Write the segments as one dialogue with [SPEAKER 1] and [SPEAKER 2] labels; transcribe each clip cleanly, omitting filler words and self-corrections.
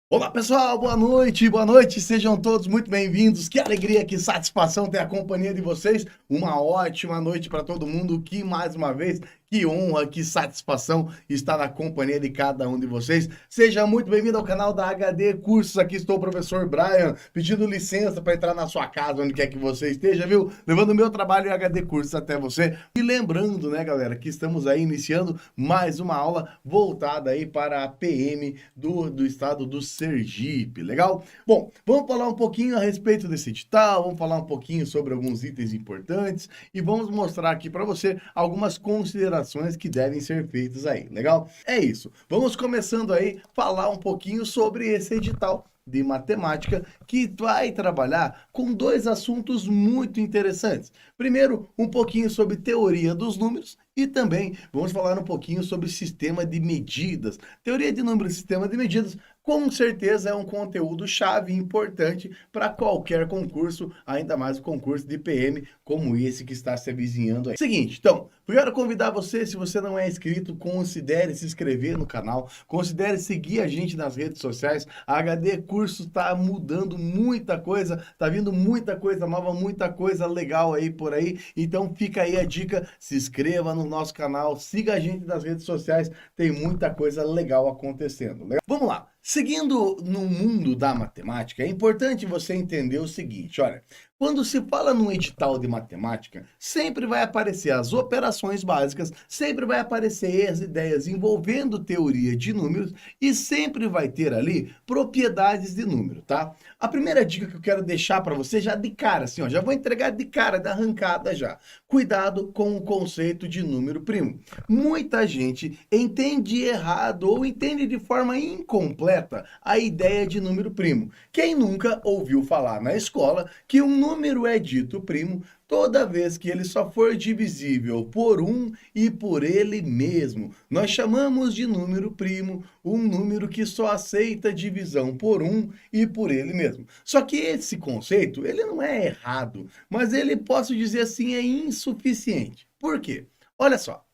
[SPEAKER 1] Olá pessoal, boa noite, sejam todos muito bem-vindos. Que alegria, que satisfação ter a companhia de vocês. Uma ótima noite para todo mundo. Que mais uma vez, que honra, que satisfação estar na companhia de cada um de vocês. Seja muito bem-vindo ao canal da HD Cursos. Aqui estou o professor Brian, pedindo licença para entrar na sua casa, onde quer que você esteja, viu? Levando o meu trabalho em HD Cursos até você. E lembrando, né, galera, que estamos aí iniciando mais uma aula voltada aí para a PM do estado do Sergipe, legal? Bom, vamos falar um pouquinho a respeito desse edital, vamos falar um pouquinho sobre alguns itens importantes e vamos mostrar aqui para você algumas considerações que devem ser feitas aí, legal? É isso. Vamos começando aí falar um pouquinho sobre esse edital de matemática que vai trabalhar com dois assuntos muito interessantes. Primeiro, um pouquinho sobre teoria dos números e também vamos falar um pouquinho sobre sistema de medidas. Teoria de números e sistema de medidas com certeza é um conteúdo chave importante para qualquer concurso, ainda mais o concurso de PM como esse que está se avizinhando aí. Seguinte, então, quero convidar você, se você não é inscrito, considere se inscrever no canal, considere seguir a gente nas redes sociais. A HD Curso está mudando muita coisa, tá vindo muita coisa nova, muita coisa legal aí por aí. Então fica aí a dica, se inscreva no nosso canal, siga a gente nas redes sociais, tem muita coisa legal acontecendo. Legal? Vamos lá. Seguindo no mundo da matemática, é importante você entender o seguinte, olha, quando se fala num edital de matemática, sempre vai aparecer as operações básicas, sempre vai aparecer as ideias envolvendo teoria de números e sempre vai ter ali propriedades de número, tá? A primeira dica que eu quero deixar para você já de cara, assim, ó, já vou entregar de cara, da arrancada já. Cuidado com o conceito de número primo. Muita gente entende errado ou entende de forma incompleta a ideia de número primo. Quem nunca ouviu falar na escola que um número é dito primo toda vez que ele só for divisível por um e por ele mesmo? Nós chamamos de número primo um número que só aceita divisão por um e por ele mesmo. Só que esse conceito, ele não é errado, mas ele, posso dizer assim, é insuficiente. Por quê? Olha só,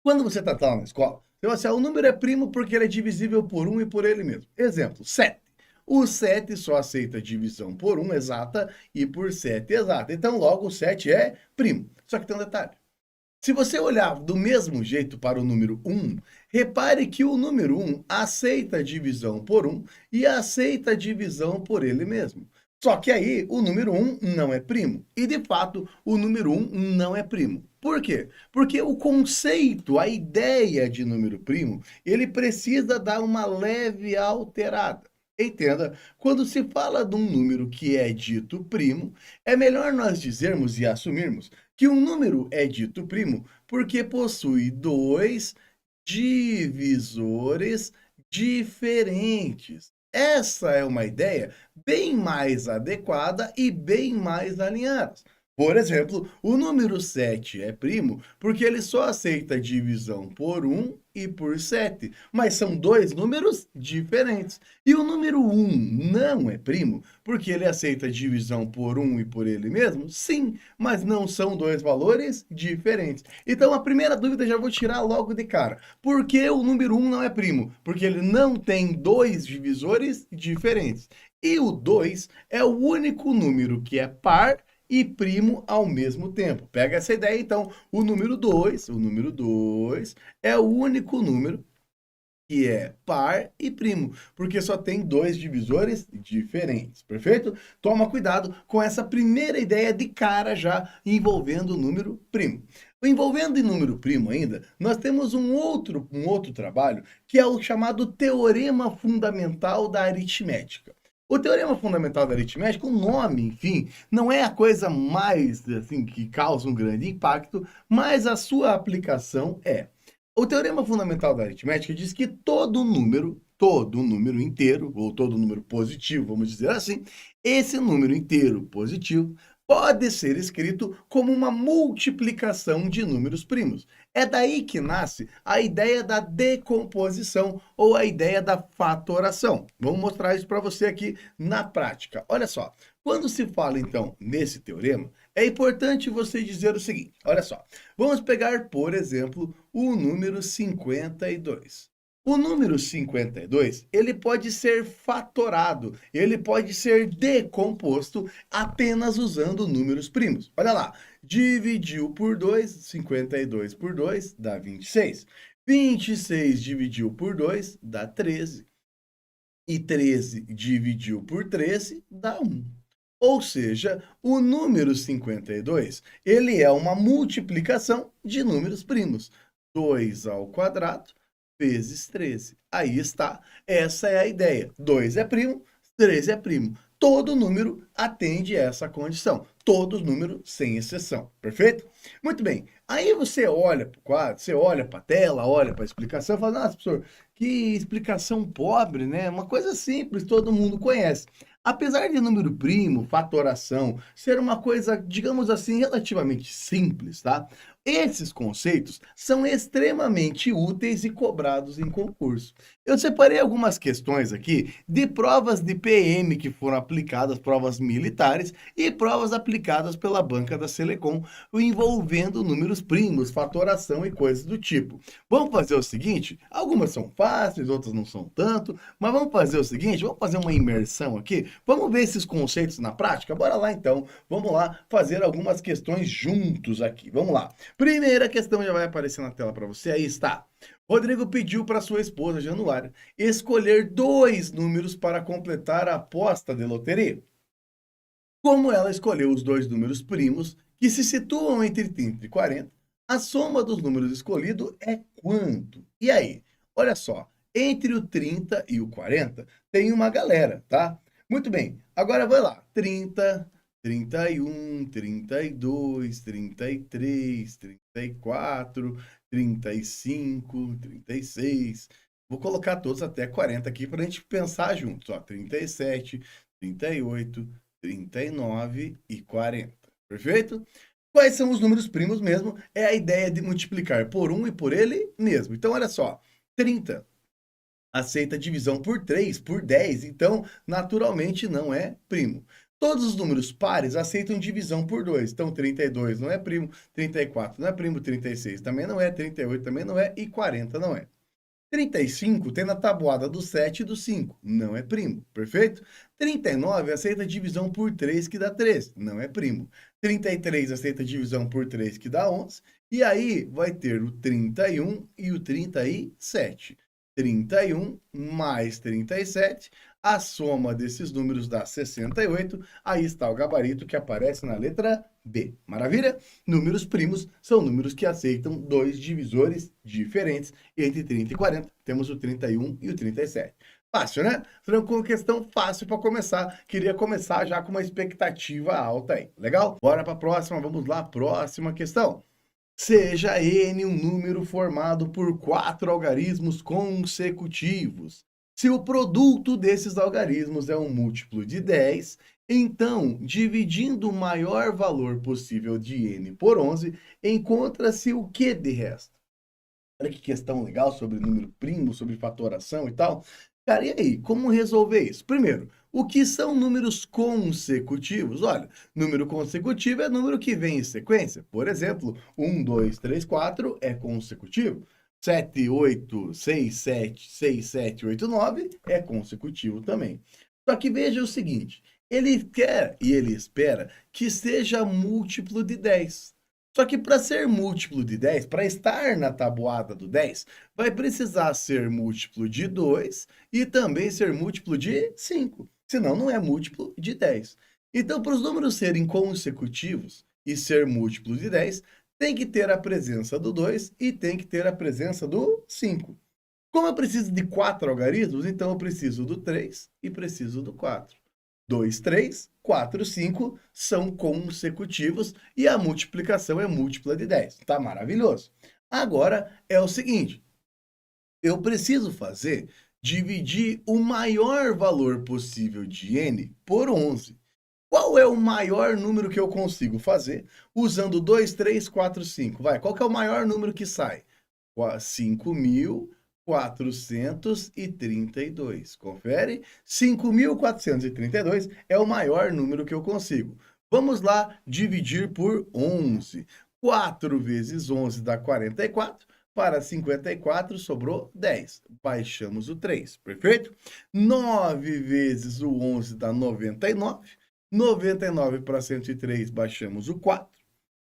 [SPEAKER 1] quando você está lá na escola, você vai assim, o número é primo porque ele é divisível por um e por ele mesmo. Exemplo, 7. O 7 só aceita divisão por um exata e por 7 exata. Então, logo, o 7 é primo. Só que tem um detalhe. Se você olhar do mesmo jeito para o número 1, repare que o número 1 aceita divisão por um e aceita divisão por ele mesmo. Só que aí o número 1 não é primo. E de fato, o número 1 não é primo. Por quê? Porque o conceito, a ideia de número primo, ele precisa dar uma leve alterada. Entenda, quando se fala de um número que é dito primo, é melhor nós dizermos e assumirmos que um número é dito primo porque possui dois divisores diferentes. Essa é uma ideia bem mais adequada e bem mais alinhada. Por exemplo, o número 7 é primo porque ele só aceita divisão por um e por 7, mas são dois números diferentes. E o número 1 não é primo porque ele aceita divisão por um e por ele mesmo? Sim, mas não são dois valores diferentes. Então a primeira dúvida já vou tirar logo de cara. Por que o número 1 não é primo? Porque ele não tem dois divisores diferentes. E o 2 é o único número que é par e primo ao mesmo tempo. Pega essa ideia então. O número 2 é o único número que é par e primo, porque só tem dois divisores diferentes, perfeito? Toma cuidado com essa primeira ideia de cara já envolvendo o número primo. Envolvendo em número primo ainda, nós temos um outro trabalho que é o chamado Teorema Fundamental da Aritmética. O Teorema Fundamental da Aritmética, o nome, enfim, não é a coisa mais assim que causa um grande impacto, mas a sua aplicação é. O Teorema Fundamental da Aritmética diz que todo número inteiro, ou todo número positivo, vamos dizer assim, esse número inteiro positivo pode ser escrito como uma multiplicação de números primos. É daí que nasce a ideia da decomposição ou a ideia da fatoração. Vamos mostrar isso para você aqui na prática. Olha só, quando se fala então nesse teorema, é importante você dizer o seguinte, olha só, vamos pegar, por exemplo, o número 52. O número 52, ele pode ser fatorado, ele pode ser decomposto apenas usando números primos. Olha lá, dividiu por 2, 52 por 2 dá 26. 26 dividiu por 2 dá 13. E 13 dividiu por 13 dá 1. Ou seja, o número 52, ele é uma multiplicação de números primos. 2 ao quadrado vezes 13. Aí está. Essa é a ideia. 2 é primo, 13 é primo. Todo número atende a essa condição. Todo número, sem exceção. Perfeito? Muito bem. Aí você olha para o quadro, você olha para a tela, olha para a explicação e fala, nossa, professor, que explicação pobre, né? Uma coisa simples, todo mundo conhece. Apesar de número primo, fatoração, ser uma coisa, digamos assim, relativamente simples, tá? Esses conceitos são extremamente úteis e cobrados em concurso. Eu separei algumas questões aqui de provas de PM que foram aplicadas, provas militares e provas aplicadas pela banca da Selecom, envolvendo números primos, fatoração e coisas do tipo. Vamos fazer o seguinte, algumas são fáceis, outras não são tanto, mas vamos fazer o seguinte, vamos fazer uma imersão aqui, vamos ver esses conceitos na prática? Bora lá então, vamos lá fazer algumas questões juntos aqui, vamos lá. Primeira questão já vai aparecer na tela para você, aí está. Rodrigo pediu para sua esposa, Januária, escolher 2 números para completar a aposta de loteria. Como ela escolheu os 2 números primos, que se situam entre 30 e 40, a soma dos números escolhidos é quanto? E aí? Olha só, entre o 30 e o 40 tem uma galera, tá? Muito bem, agora vai lá. 30, 31, 32, 33, 34, 35, 36. Vou colocar todos até 40 aqui para a gente pensar juntos. Ó, 37, 38, 39 e 40. Perfeito? Quais são os números primos mesmo? É a ideia de multiplicar por 1 e por ele mesmo. Então, olha só. 30 aceita divisão por 3, por 10. Então, naturalmente, não é primo. Todos os números pares aceitam divisão por 2. Então, 32 não é primo, 34 não é primo, 36 também não é, 38 também não é e 40 não é. 35 tem na tabuada do 7 e do 5, não é primo, perfeito? 39 aceita divisão por 3, que dá 3, não é primo. 33 aceita divisão por 3, que dá 11, e aí vai ter o 31 e o 37. 31 mais 37, a soma desses números dá 68, aí está o gabarito que aparece na letra B. Maravilha? Números primos são números que aceitam 2 divisores diferentes entre 30 e 40. Temos o 31 e o 37. Fácil, né? Tranquilo, questão fácil para começar. Queria começar já com uma expectativa alta aí. Legal? Bora para a próxima. Vamos lá, próxima questão. Seja N um número formado por 4 algarismos consecutivos. Se o produto desses algarismos é um múltiplo de 10, então, dividindo o maior valor possível de n por 11, encontra-se o que de resto? Olha que questão legal sobre número primo, sobre fatoração e tal. Cara, e aí, como resolver isso? Primeiro, o que são números consecutivos? Olha, número consecutivo é número que vem em sequência. Por exemplo, 1, 2, 3, 4 é consecutivo. 7, 8, 6, 7, 6, 7, 8, 9 é consecutivo também. Só que veja o seguinte, ele quer e ele espera que seja múltiplo de 10. Só que para ser múltiplo de 10, para estar na tabuada do 10, vai precisar ser múltiplo de 2 e também ser múltiplo de 5. Senão não é múltiplo de 10. Então, para os números serem consecutivos e ser múltiplo de 10, tem que ter a presença do 2 e tem que ter a presença do 5. Como eu preciso de 4 algarismos, então eu preciso do 3 e preciso do 4. 2, 3, 4, 5 são consecutivos e a multiplicação é múltipla de 10. Tá maravilhoso. Agora é o seguinte, eu preciso dividir o maior valor possível de n por 11. Qual é o maior número que eu consigo fazer usando 2, 3, 4, 5? Vai, qual que é o maior número que sai? 5.432. Confere? 5.432 é o maior número que eu consigo. Vamos lá dividir por 11. 4 vezes 11 dá 44. para 54 sobrou 10. Baixamos o 3, perfeito? 9 vezes o 11 dá 99. 99 para 103, baixamos o 4.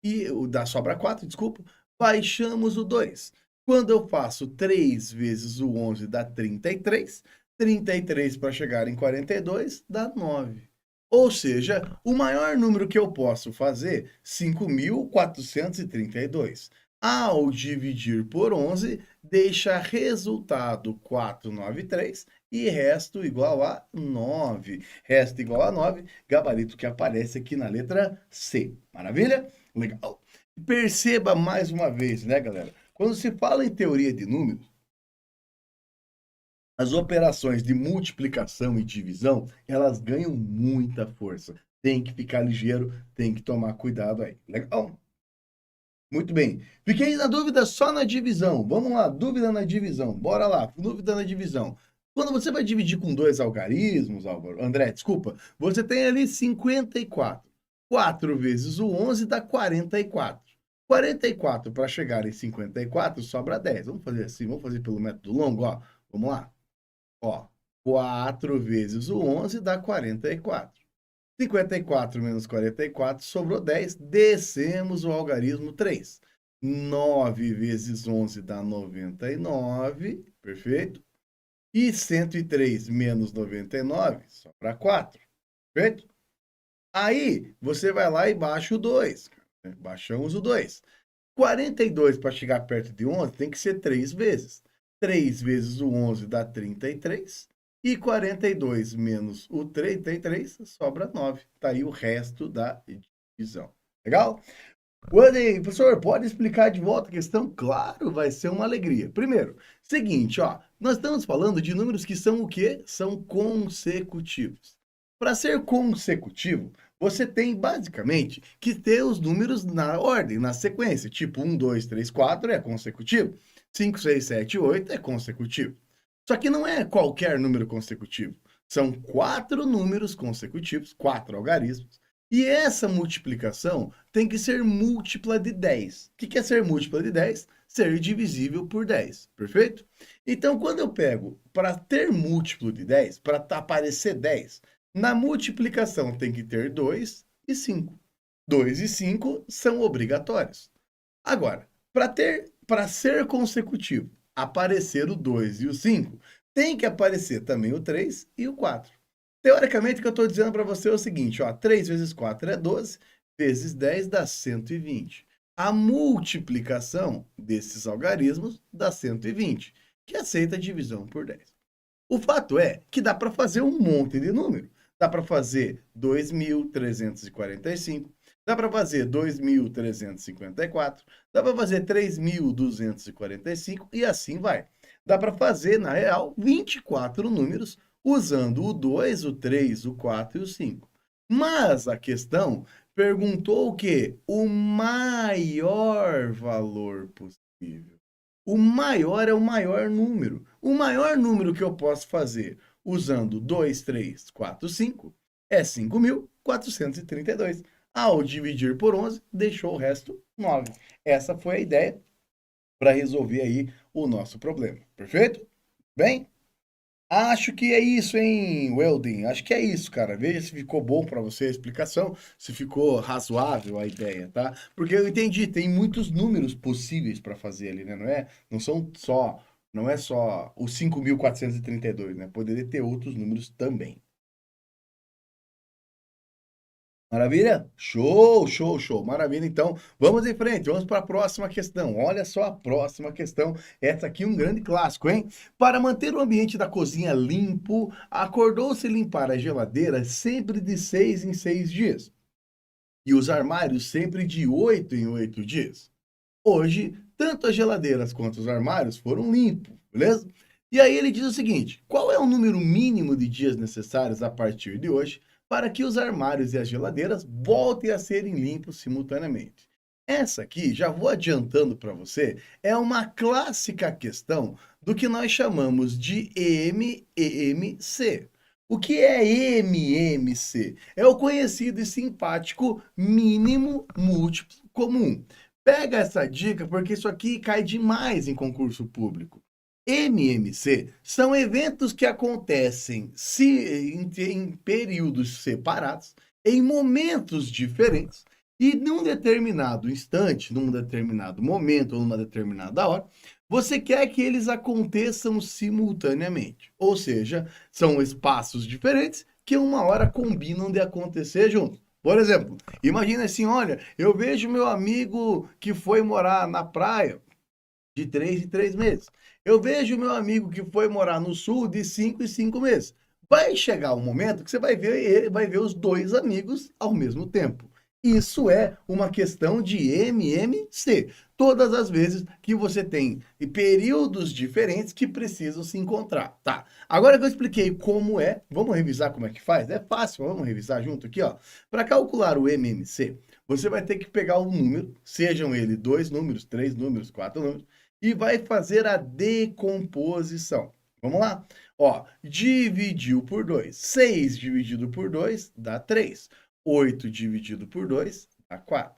[SPEAKER 1] E dá sobra 4, desculpa. Baixamos o 2. Quando eu faço 3 vezes o 11 dá 33. 33 para chegar em 42 dá 9. Ou seja, o maior número que eu posso fazer, 5.432. Ao dividir por 11, deixa resultado 493 e resto igual a 9. Resto igual a 9, gabarito que aparece aqui na letra C. Maravilha? Legal. Perceba mais uma vez, né, galera? Quando se fala em teoria de números, as operações de multiplicação e divisão, elas ganham muita força. Tem que ficar ligeiro, tem que tomar cuidado aí. Legal? Muito bem. Fiquei na dúvida só na divisão. Vamos lá, dúvida na divisão. Bora lá, dúvida na divisão. Quando você vai dividir com dois algarismos, Álvaro, André, desculpa, você tem ali 54. 4 vezes o 11 dá 44. 44 para chegar em 54 sobra 10. Vamos fazer assim, vamos fazer pelo método longo, ó. Vamos lá. Ó, 4 vezes o 11 dá 44. 54 menos 44 sobrou 10. Descemos o algarismo 3. 9 vezes 11 dá 99. Perfeito? E 103 menos 99 sobra 4. Perfeito? Aí, você vai lá e baixa o 2. Baixamos o 2. 42 para chegar perto de 11 tem que ser 3 vezes. 3 vezes o 11 dá 33. E 42 menos o 33 sobra 9. Tá aí o resto da divisão. Legal? Wandey, professor, pode explicar de volta a questão? Claro, vai ser uma alegria. Primeiro, seguinte, ó, nós estamos falando de números que são o quê? São consecutivos. Para ser consecutivo, você tem basicamente que ter os números na ordem, na sequência. Tipo 1, 2, 3, 4 é consecutivo. 5, 6, 7, 8 é consecutivo. Só que não é qualquer número consecutivo. São 4 números consecutivos, 4 algarismos. E essa multiplicação tem que ser múltipla de 10. O que é ser múltipla de 10? Ser divisível por 10, perfeito? Então, quando eu pego para ter múltiplo de 10, para aparecer 10, na multiplicação tem que ter 2 e 5. 2 e 5 são obrigatórios. Agora, para ser consecutivo, aparecer o 2 e o 5, tem que aparecer também o 3 e o 4. Teoricamente, o que eu estou dizendo para você é o seguinte, ó, 3 vezes 4 é 12, vezes 10 dá 120. A multiplicação desses algarismos dá 120, que aceita a divisão por 10. O fato é que dá para fazer um monte de número. Dá para fazer 2.345, dá para fazer 2.354, dá para fazer 3.245 e assim vai. Dá para fazer, na real, 24 números usando o 2, o 3, o 4 e o 5. Mas a questão perguntou o quê? O maior valor possível. O maior é o maior número. O maior número que eu posso fazer usando 2, 3, 4, 5 é 5.432. Ao dividir por 11, deixou o resto 9. Essa foi a ideia para resolver aí o nosso problema. Perfeito? Bem? Acho que é isso, hein, Weldon? Acho que é isso, cara. Veja se ficou bom para você a explicação, se ficou razoável a ideia, tá? Porque eu entendi, tem muitos números possíveis para fazer ali, né? Não é só os 5.432, né? Poderia ter outros números também. Maravilha? Show, show, show. Maravilha. Então, vamos em frente. Vamos para a próxima questão. Olha só a próxima questão. Essa aqui é um grande clássico, hein? Para manter o ambiente da cozinha limpo, acordou-se limpar a geladeira sempre de 6 em 6 dias. E os armários sempre de 8 em 8 dias. Hoje, tanto as geladeiras quanto os armários foram limpos, beleza? E aí ele diz o seguinte: qual é o número mínimo de dias necessários a partir de hoje para que os armários e as geladeiras voltem a serem limpos simultaneamente? Essa aqui, já vou adiantando para você, é uma clássica questão do que nós chamamos de MMC. O que é MMC? É o conhecido e simpático mínimo múltiplo comum. Pega essa dica porque isso aqui cai demais em concurso público. MMC são eventos que acontecem em períodos separados, em momentos diferentes, e num determinado instante, num determinado momento, ou numa determinada hora, você quer que eles aconteçam simultaneamente. Ou seja, são espaços diferentes que uma hora combinam de acontecer juntos. Por exemplo, imagina assim, olha, eu vejo meu amigo que foi morar na praia de 3 em 3 meses. Eu vejo meu amigo que foi morar no sul de 5 em 5 meses. Vai chegar um momento que você vai ver ele, vai ver os dois amigos ao mesmo tempo. Isso é uma questão de MMC. Todas as vezes que você tem períodos diferentes que precisam se encontrar, tá? Agora que eu expliquei como é, vamos revisar como é que faz? É fácil, vamos revisar junto aqui, ó. Para calcular o MMC, você vai ter que pegar um número, sejam ele 2 números, 3 números, 4 números, e vai fazer a decomposição. Vamos lá? Ó, dividiu por 2. 6 dividido por 2 dá 3. 8 dividido por 2 dá 4.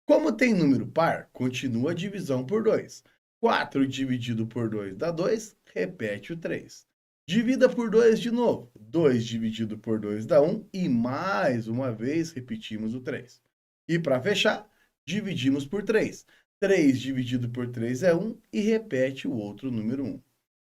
[SPEAKER 1] Como tem número par, continua a divisão por 2. 4 dividido por 2 dá 2, repete o 3. Divida por 2 de novo. 2 dividido por 2 dá 1 e mais uma vez repetimos o 3. E para fechar, dividimos por 3. 3 dividido por 3 é 1 e repete o outro número 1.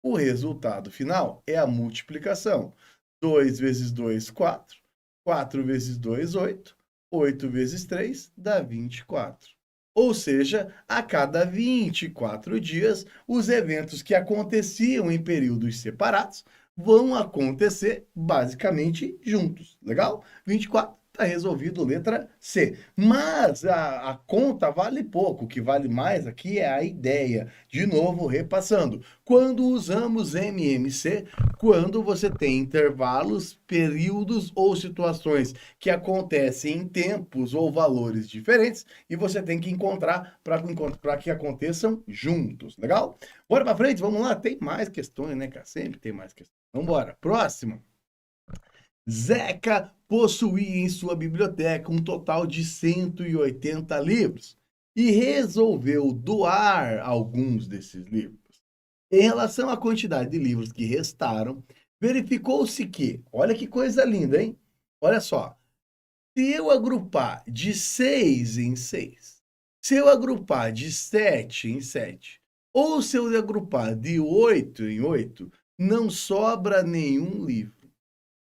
[SPEAKER 1] O resultado final é a multiplicação. 2 vezes 2, 4. 4 vezes 2, 8. 8 vezes 3 dá 24. Ou seja, a cada 24 dias, os eventos que aconteciam em períodos separados vão acontecer basicamente juntos. Legal? 24 está resolvido, letra C. Mas a conta vale pouco, o que vale mais aqui é a ideia. De novo, repassando. Quando usamos MMC, quando você tem intervalos, períodos ou situações que acontecem em tempos ou valores diferentes e você tem que encontrar para que aconteçam juntos, legal? Bora para frente, vamos lá, tem mais questões, né, cara? Sempre tem mais questões. Vamos embora. Próxima. Zeca possuía em sua biblioteca um total de 180 livros e resolveu doar alguns desses livros. Em relação à quantidade de livros que restaram, verificou-se que, olha que coisa linda, hein? Olha só, se eu agrupar de 6 em 6, se eu agrupar de 7 em 7, ou se eu agrupar de 8 em 8, não sobra nenhum livro.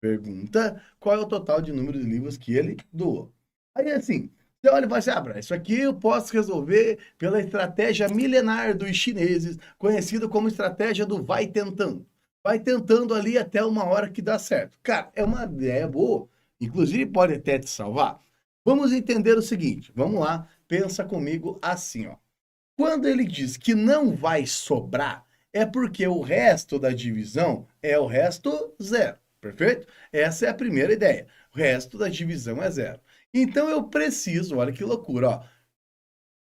[SPEAKER 1] Pergunta qual é o total de número de livros que ele doou. Aí assim, você olha e fala assim, isso aqui eu posso resolver pela estratégia milenar dos chineses, conhecida como estratégia do vai tentando. Vai tentando ali até uma hora que dá certo. Cara, é uma ideia boa, inclusive pode até te salvar. Vamos entender o seguinte, vamos lá, pensa comigo assim, ó. Quando ele diz que não vai sobrar, é porque o resto da divisão é o resto zero. Perfeito? Essa é a primeira ideia. O resto da divisão é zero. Então eu preciso, olha que loucura, ó.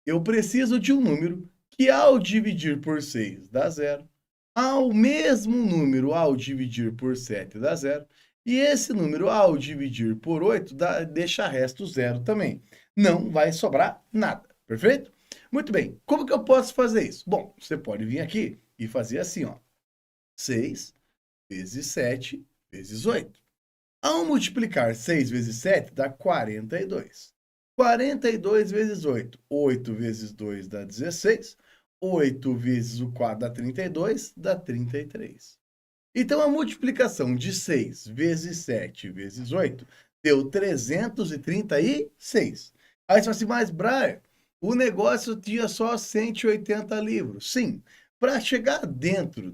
[SPEAKER 1] Eu preciso de um número que ao dividir por 6 dá zero, ao mesmo número ao dividir por 7 dá zero, e esse número ao dividir por 8 deixa resto zero também. Não vai sobrar nada, perfeito? Muito bem, como que eu posso fazer isso? Bom, você pode vir aqui e fazer assim, ó. 6 vezes 7 vezes 8. Ao multiplicar 6 vezes 7 dá 42. 42 vezes 8. 8 vezes 2 dá 16. 8 vezes o 4 dá 32, dá 33. Então a multiplicação de 6 vezes 7 vezes 8 deu 336. Aí você fala assim, mas Brian, o negócio tinha só 180 livros. Sim, para chegar dentro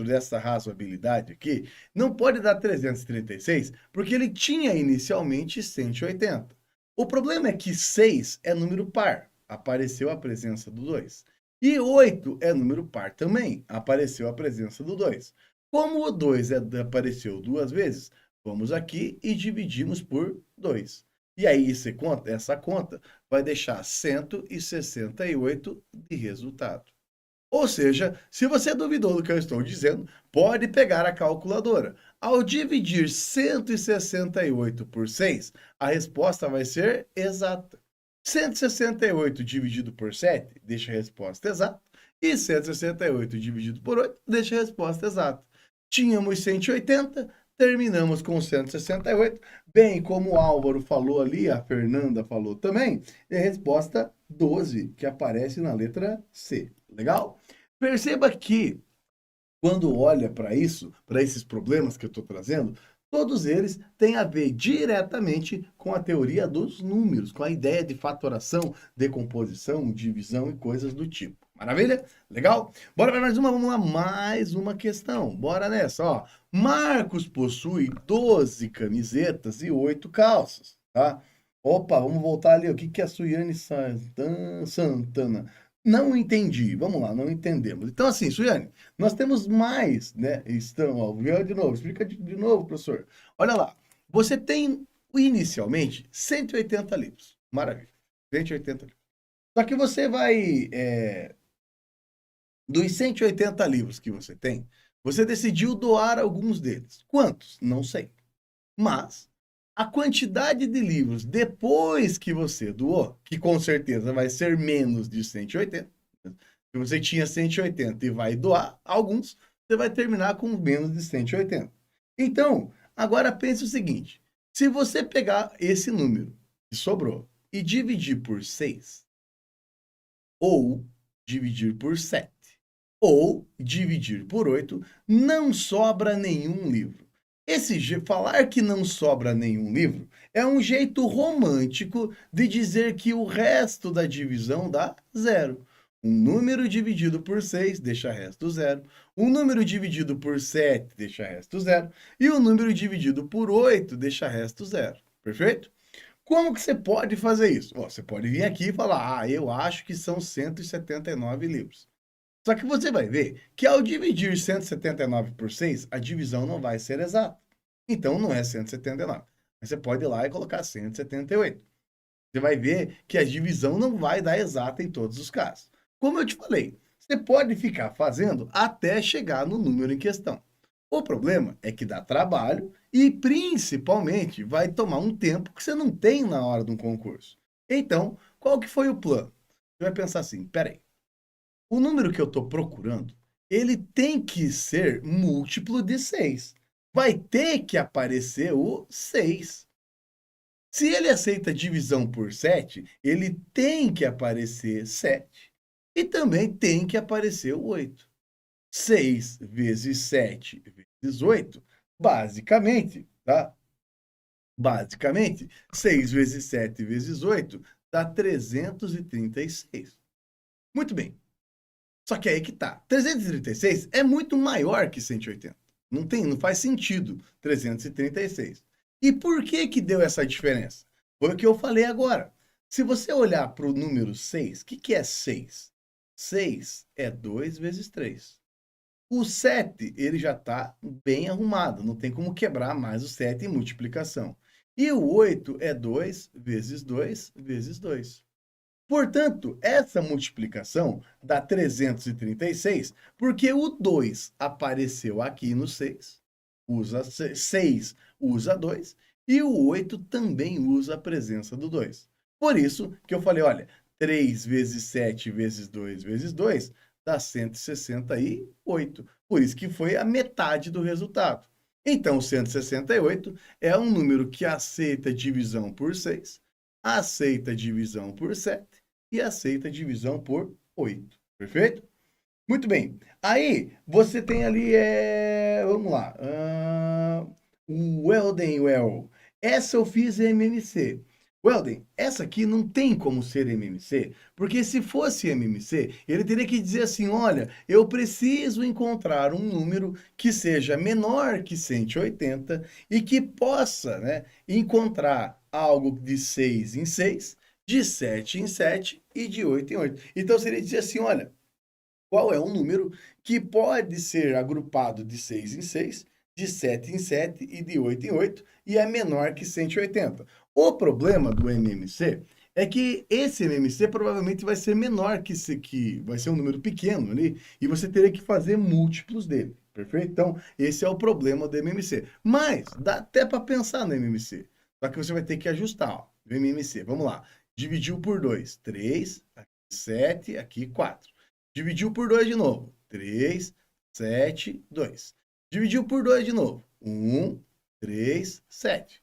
[SPEAKER 1] dessa razoabilidade aqui, não pode dar 336, porque ele tinha inicialmente 180. O problema é que 6 é número par, apareceu a presença do 2. E 8 é número par também, apareceu a presença do 2. Como o 2 apareceu duas vezes, vamos aqui e dividimos por 2. E aí essa conta vai deixar 168 de resultado. Ou seja, se você duvidou do que eu estou dizendo, pode pegar a calculadora. Ao dividir 168 por 6, a resposta vai ser exata. 168 dividido por 7 deixa a resposta exata. E 168 dividido por 8 deixa a resposta exata. Tínhamos 180, terminamos com 168. Bem, como o Álvaro falou ali, a Fernanda falou também, é a resposta 12, que aparece na letra C. Legal? Perceba que quando olha para isso, para esses problemas que eu estou trazendo, todos eles têm a ver diretamente com a teoria dos números, com a ideia de fatoração, decomposição, divisão e coisas do tipo. Maravilha? Legal? Bora para mais uma, vamos lá, mais uma questão. Bora nessa, ó. Marcos possui 12 camisetas e 8 calças, tá? Opa, vamos voltar ali, o que é a Suiane Santana? Não entendi, vamos lá, não entendemos. Então assim, Suiane, nós temos mais, né? Estão, ó, de novo, explica de novo, professor. Olha lá, você tem inicialmente 180 livros. Maravilha, 180 livros. Só que você vai, dos 180 livros que você tem, você decidiu doar alguns deles. Quantos? Não sei. Mas a quantidade de livros depois que você doou, que com certeza vai ser menos de 180, se você tinha 180 e vai doar alguns, você vai terminar com menos de 180. Então, agora pense o seguinte, se você pegar esse número que sobrou e dividir por 6, ou dividir por 7, ou dividir por 8, não sobra nenhum livro. Falar que não sobra nenhum livro é um jeito romântico de dizer que o resto da divisão dá zero. Um número dividido por 6 deixa resto zero. Um número dividido por 7 deixa resto zero. E um número dividido por 8 deixa resto zero. Perfeito? Como que você pode fazer isso? Você pode vir aqui e falar, eu acho que são 179 livros. Só que você vai ver que ao dividir 179 por 6, a divisão não vai ser exata. Então não é 179. Mas você pode ir lá e colocar 178. Você vai ver que a divisão não vai dar exata em todos os casos. Como eu te falei, você pode ficar fazendo até chegar no número em questão. O problema é que dá trabalho e, principalmente, vai tomar um tempo que você não tem na hora de um concurso. Então, qual que foi o plano? Você vai pensar assim, peraí, o número que eu estou procurando, ele tem que ser múltiplo de 6. Vai ter que aparecer o 6. Se ele aceita divisão por 7, ele tem que aparecer 7. E também tem que aparecer o 8. 6 vezes 7 vezes 8, basicamente, tá? Basicamente, 6 vezes 7 vezes 8 dá 336. Muito bem. Só que aí que tá. 336 é muito maior que 180. Não faz sentido 336. E por que que deu essa diferença? Foi o que eu falei agora. Se você olhar para o número 6, o que é 6? 6 é 2 vezes 3. O 7, ele já está bem arrumado, não tem como quebrar mais o 7 em multiplicação. E o 8 é 2 vezes 2 vezes 2. Portanto, essa multiplicação dá 336, porque o 2 apareceu aqui no 6, usa 6, usa 2, e o 8 também usa a presença do 2. Por isso que eu falei, olha, 3 vezes 7 vezes 2 vezes 2 dá 168. Por isso que foi a metade do resultado. Então, 168 é um número que aceita divisão por 6, aceita divisão por 7 e aceita divisão por 8. Perfeito? Muito bem. Aí, você tem ali, vamos lá, o Welden. Essa eu fiz MMC. Welden, essa aqui não tem como ser MMC, porque se fosse MMC, ele teria que dizer assim, olha, eu preciso encontrar um número que seja menor que 180 e que possa, né, encontrar algo de 6 em 6, de 7 em 7 e de 8 em 8. Então seria dizer assim, olha, qual é um número que pode ser agrupado de 6 em 6, de 7 em 7 e de 8 em 8 e é menor que 180. O problema do MMC é que esse MMC provavelmente vai ser menor que vai ser um número pequeno ali, e você teria que fazer múltiplos dele, perfeito? Então, esse é o problema do MMC. Mas, dá até para pensar no MMC, só que você vai ter que ajustar, ó, o MMC, vamos lá. Dividiu por 2, 3, aqui 7, aqui 4. Dividiu por 2 de novo, 3, 7, 2. Dividiu por 2 de novo, 1, 3, 7.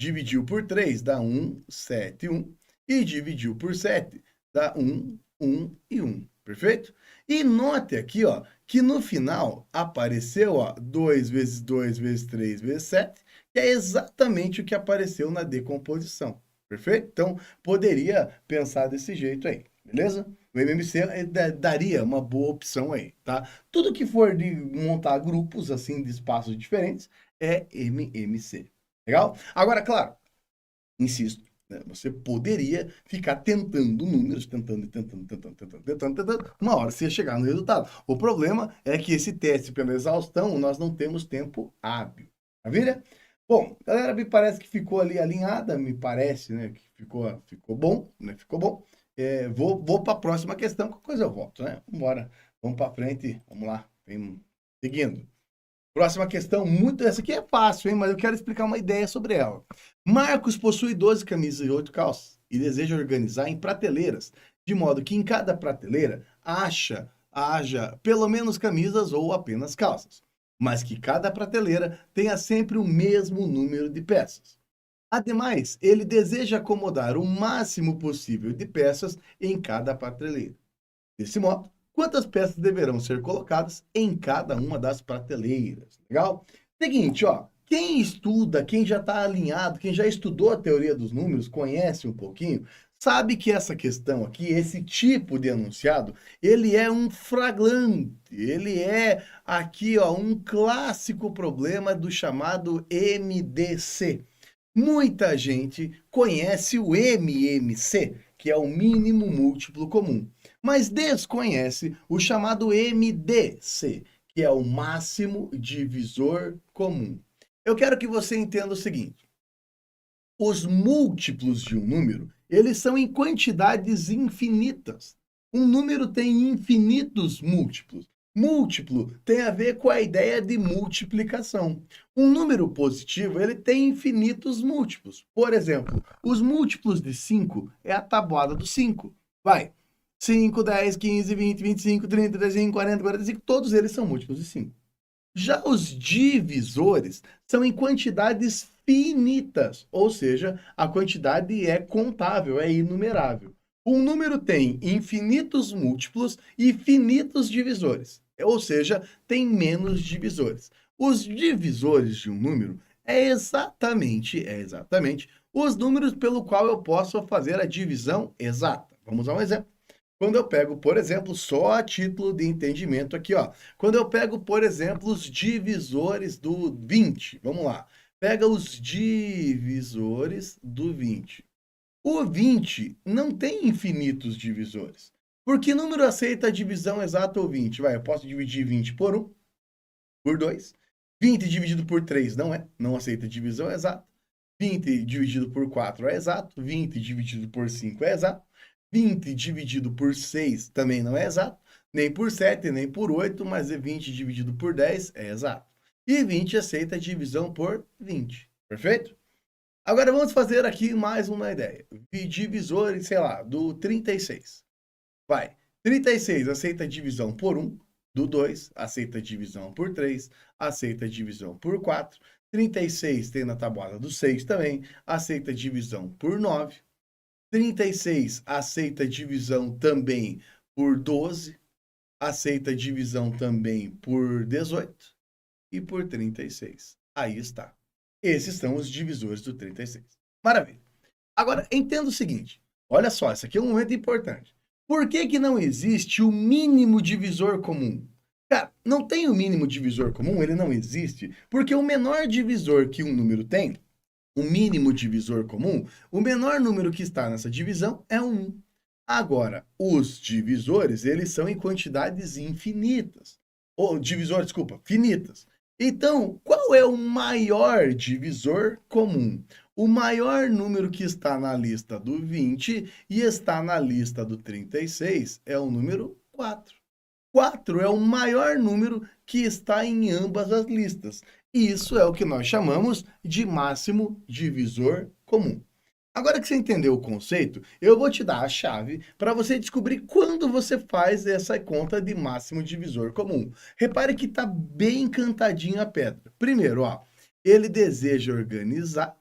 [SPEAKER 1] Dividiu por 3, dá 1, 7, 1. E dividiu por 7, dá 1, 1 e 1. Perfeito? E note aqui, ó, que no final apareceu, ó, 2 vezes 2 vezes 3 vezes 7, que é exatamente o que apareceu na decomposição. Perfeito? Então, poderia pensar desse jeito aí, beleza? O MMC daria uma boa opção aí, tá? Tudo que for de montar grupos, assim, de espaços diferentes, é MMC. Legal? Agora, claro, insisto, né, você poderia ficar tentando números, tentando. Uma hora você ia chegar no resultado. O problema é que esse teste pela exaustão, nós não temos tempo hábil. Maravilha? Bom, galera, me parece que ficou ali alinhada, me parece, né, que ficou bom, né, ficou bom. Vou para a próxima questão, qualquer coisa eu volto, né? Vambora, vamos para frente, vamos lá, vem seguindo. Próxima questão, essa aqui é fácil, hein? Mas eu quero explicar uma ideia sobre ela. Marcos possui 12 camisas e 8 calças e deseja organizar em prateleiras, de modo que em cada prateleira haja pelo menos camisas ou apenas calças, mas que cada prateleira tenha sempre o mesmo número de peças. Ademais, ele deseja acomodar o máximo possível de peças em cada prateleira. Desse modo, quantas peças deverão ser colocadas em cada uma das prateleiras? Legal? Seguinte, ó, quem estuda, quem já está alinhado, quem já estudou a teoria dos números, conhece um pouquinho, sabe que essa questão aqui, esse tipo de enunciado, ele é um flagrante, ele é aqui, ó, um clássico problema do chamado MDC. Muita gente conhece o MMC, que é o mínimo múltiplo comum, mas desconhece o chamado MDC, que é o máximo divisor comum. Eu quero que você entenda o seguinte: os múltiplos de um número, eles são em quantidades infinitas. Um número tem infinitos múltiplos. Múltiplo tem a ver com a ideia de multiplicação. Um número positivo, ele tem infinitos múltiplos. Por exemplo, os múltiplos de 5 é a tabuada do 5. Vai, 5, 10, 15, 20, 25, 30, 35, 40, 45, todos eles são múltiplos de 5. Já os divisores são em quantidades finitas, ou seja, a quantidade é contável, é inumerável. Um número tem infinitos múltiplos e finitos divisores, ou seja, tem menos divisores. Os divisores de um número é exatamente os números pelo qual eu posso fazer a divisão exata. Vamos dar um exemplo. Quando eu pego, por exemplo, só a título de entendimento aqui, ó. Quando eu pego, por exemplo, os divisores do 20. Vamos lá. Pega os divisores do 20. O 20 não tem infinitos divisores. Por que número aceita a divisão exata ou 20? Vai, eu posso dividir 20 por 1, por 2. 20 dividido por 3 não aceita divisão exata. 20 dividido por 4 é exato. 20 dividido por 5 é exato. 20 dividido por 6 também não é exato, nem por 7, nem por 8, mas 20 dividido por 10 é exato. E 20 aceita a divisão por 20, perfeito? Agora vamos fazer aqui mais uma ideia. Divisor, sei lá, do 36. Vai, 36 aceita a divisão por 1, do 2 aceita a divisão por 3, aceita a divisão por 4, 36 tem na tabuada do 6 também, aceita a divisão por 9, 36 aceita divisão também por 12, aceita divisão também por 18 e por 36. Aí está. Esses são os divisores do 36. Maravilha. Agora, entenda o seguinte. Olha só, esse aqui é um momento importante. Por que não existe o mínimo divisor comum? Cara, não tem o mínimo divisor comum, ele não existe, porque o menor divisor que um número tem, o mínimo divisor comum, o menor número que está nessa divisão é 1. Agora, os divisores, eles são em quantidades infinitas. Ou finitas. Então, qual é o maior divisor comum? O maior número que está na lista do 20 e está na lista do 36 é o número 4. 4 é o maior número que está em ambas as listas. E isso é o que nós chamamos de máximo divisor comum. Agora que você entendeu o conceito, eu vou te dar a chave para você descobrir quando você faz essa conta de máximo divisor comum. Repare que está bem cantadinho a pedra. Primeiro, ó, ele deseja organizar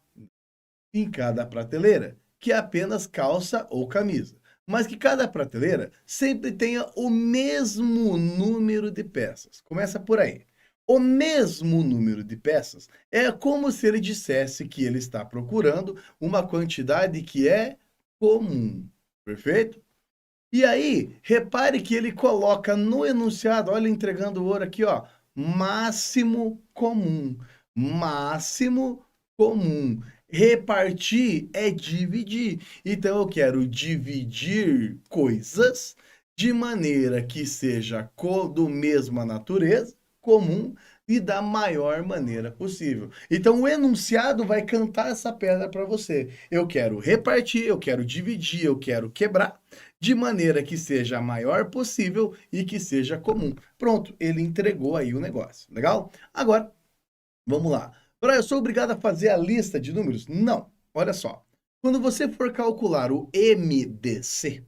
[SPEAKER 1] em cada prateleira, que é apenas calça ou camisa, mas que cada prateleira sempre tenha o mesmo número de peças. Começa por aí. O mesmo número de peças é como se ele dissesse que ele está procurando uma quantidade que é comum. Perfeito? E aí, repare que ele coloca no enunciado, olha, entregando o ouro aqui, ó, máximo comum. Máximo comum. Repartir é dividir. Então, eu quero dividir coisas de maneira que seja do mesma natureza, comum, e da maior maneira possível. Então, o enunciado vai cantar essa pedra para você. Eu quero repartir, eu quero dividir, eu quero quebrar de maneira que seja a maior possível e que seja comum. Pronto, ele entregou aí o negócio. Legal? Agora, vamos lá. Eu sou obrigado a fazer a lista de números? Não. Olha só. Quando você for calcular o MDC,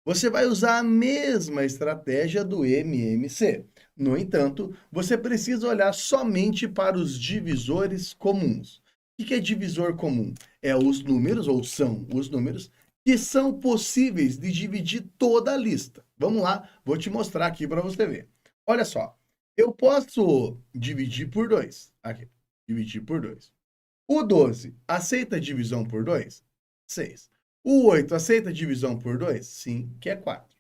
[SPEAKER 1] você vai usar a mesma estratégia do MMC. No entanto, você precisa olhar somente para os divisores comuns. O que é divisor comum? É os números, ou são os números, que são possíveis de dividir toda a lista. Vamos lá, vou te mostrar aqui para você ver. Olha só, eu posso dividir por 2. Aqui, dividir por 2. O 12 aceita divisão por 2? 6. O 8 aceita divisão por 2? Sim, que é 4.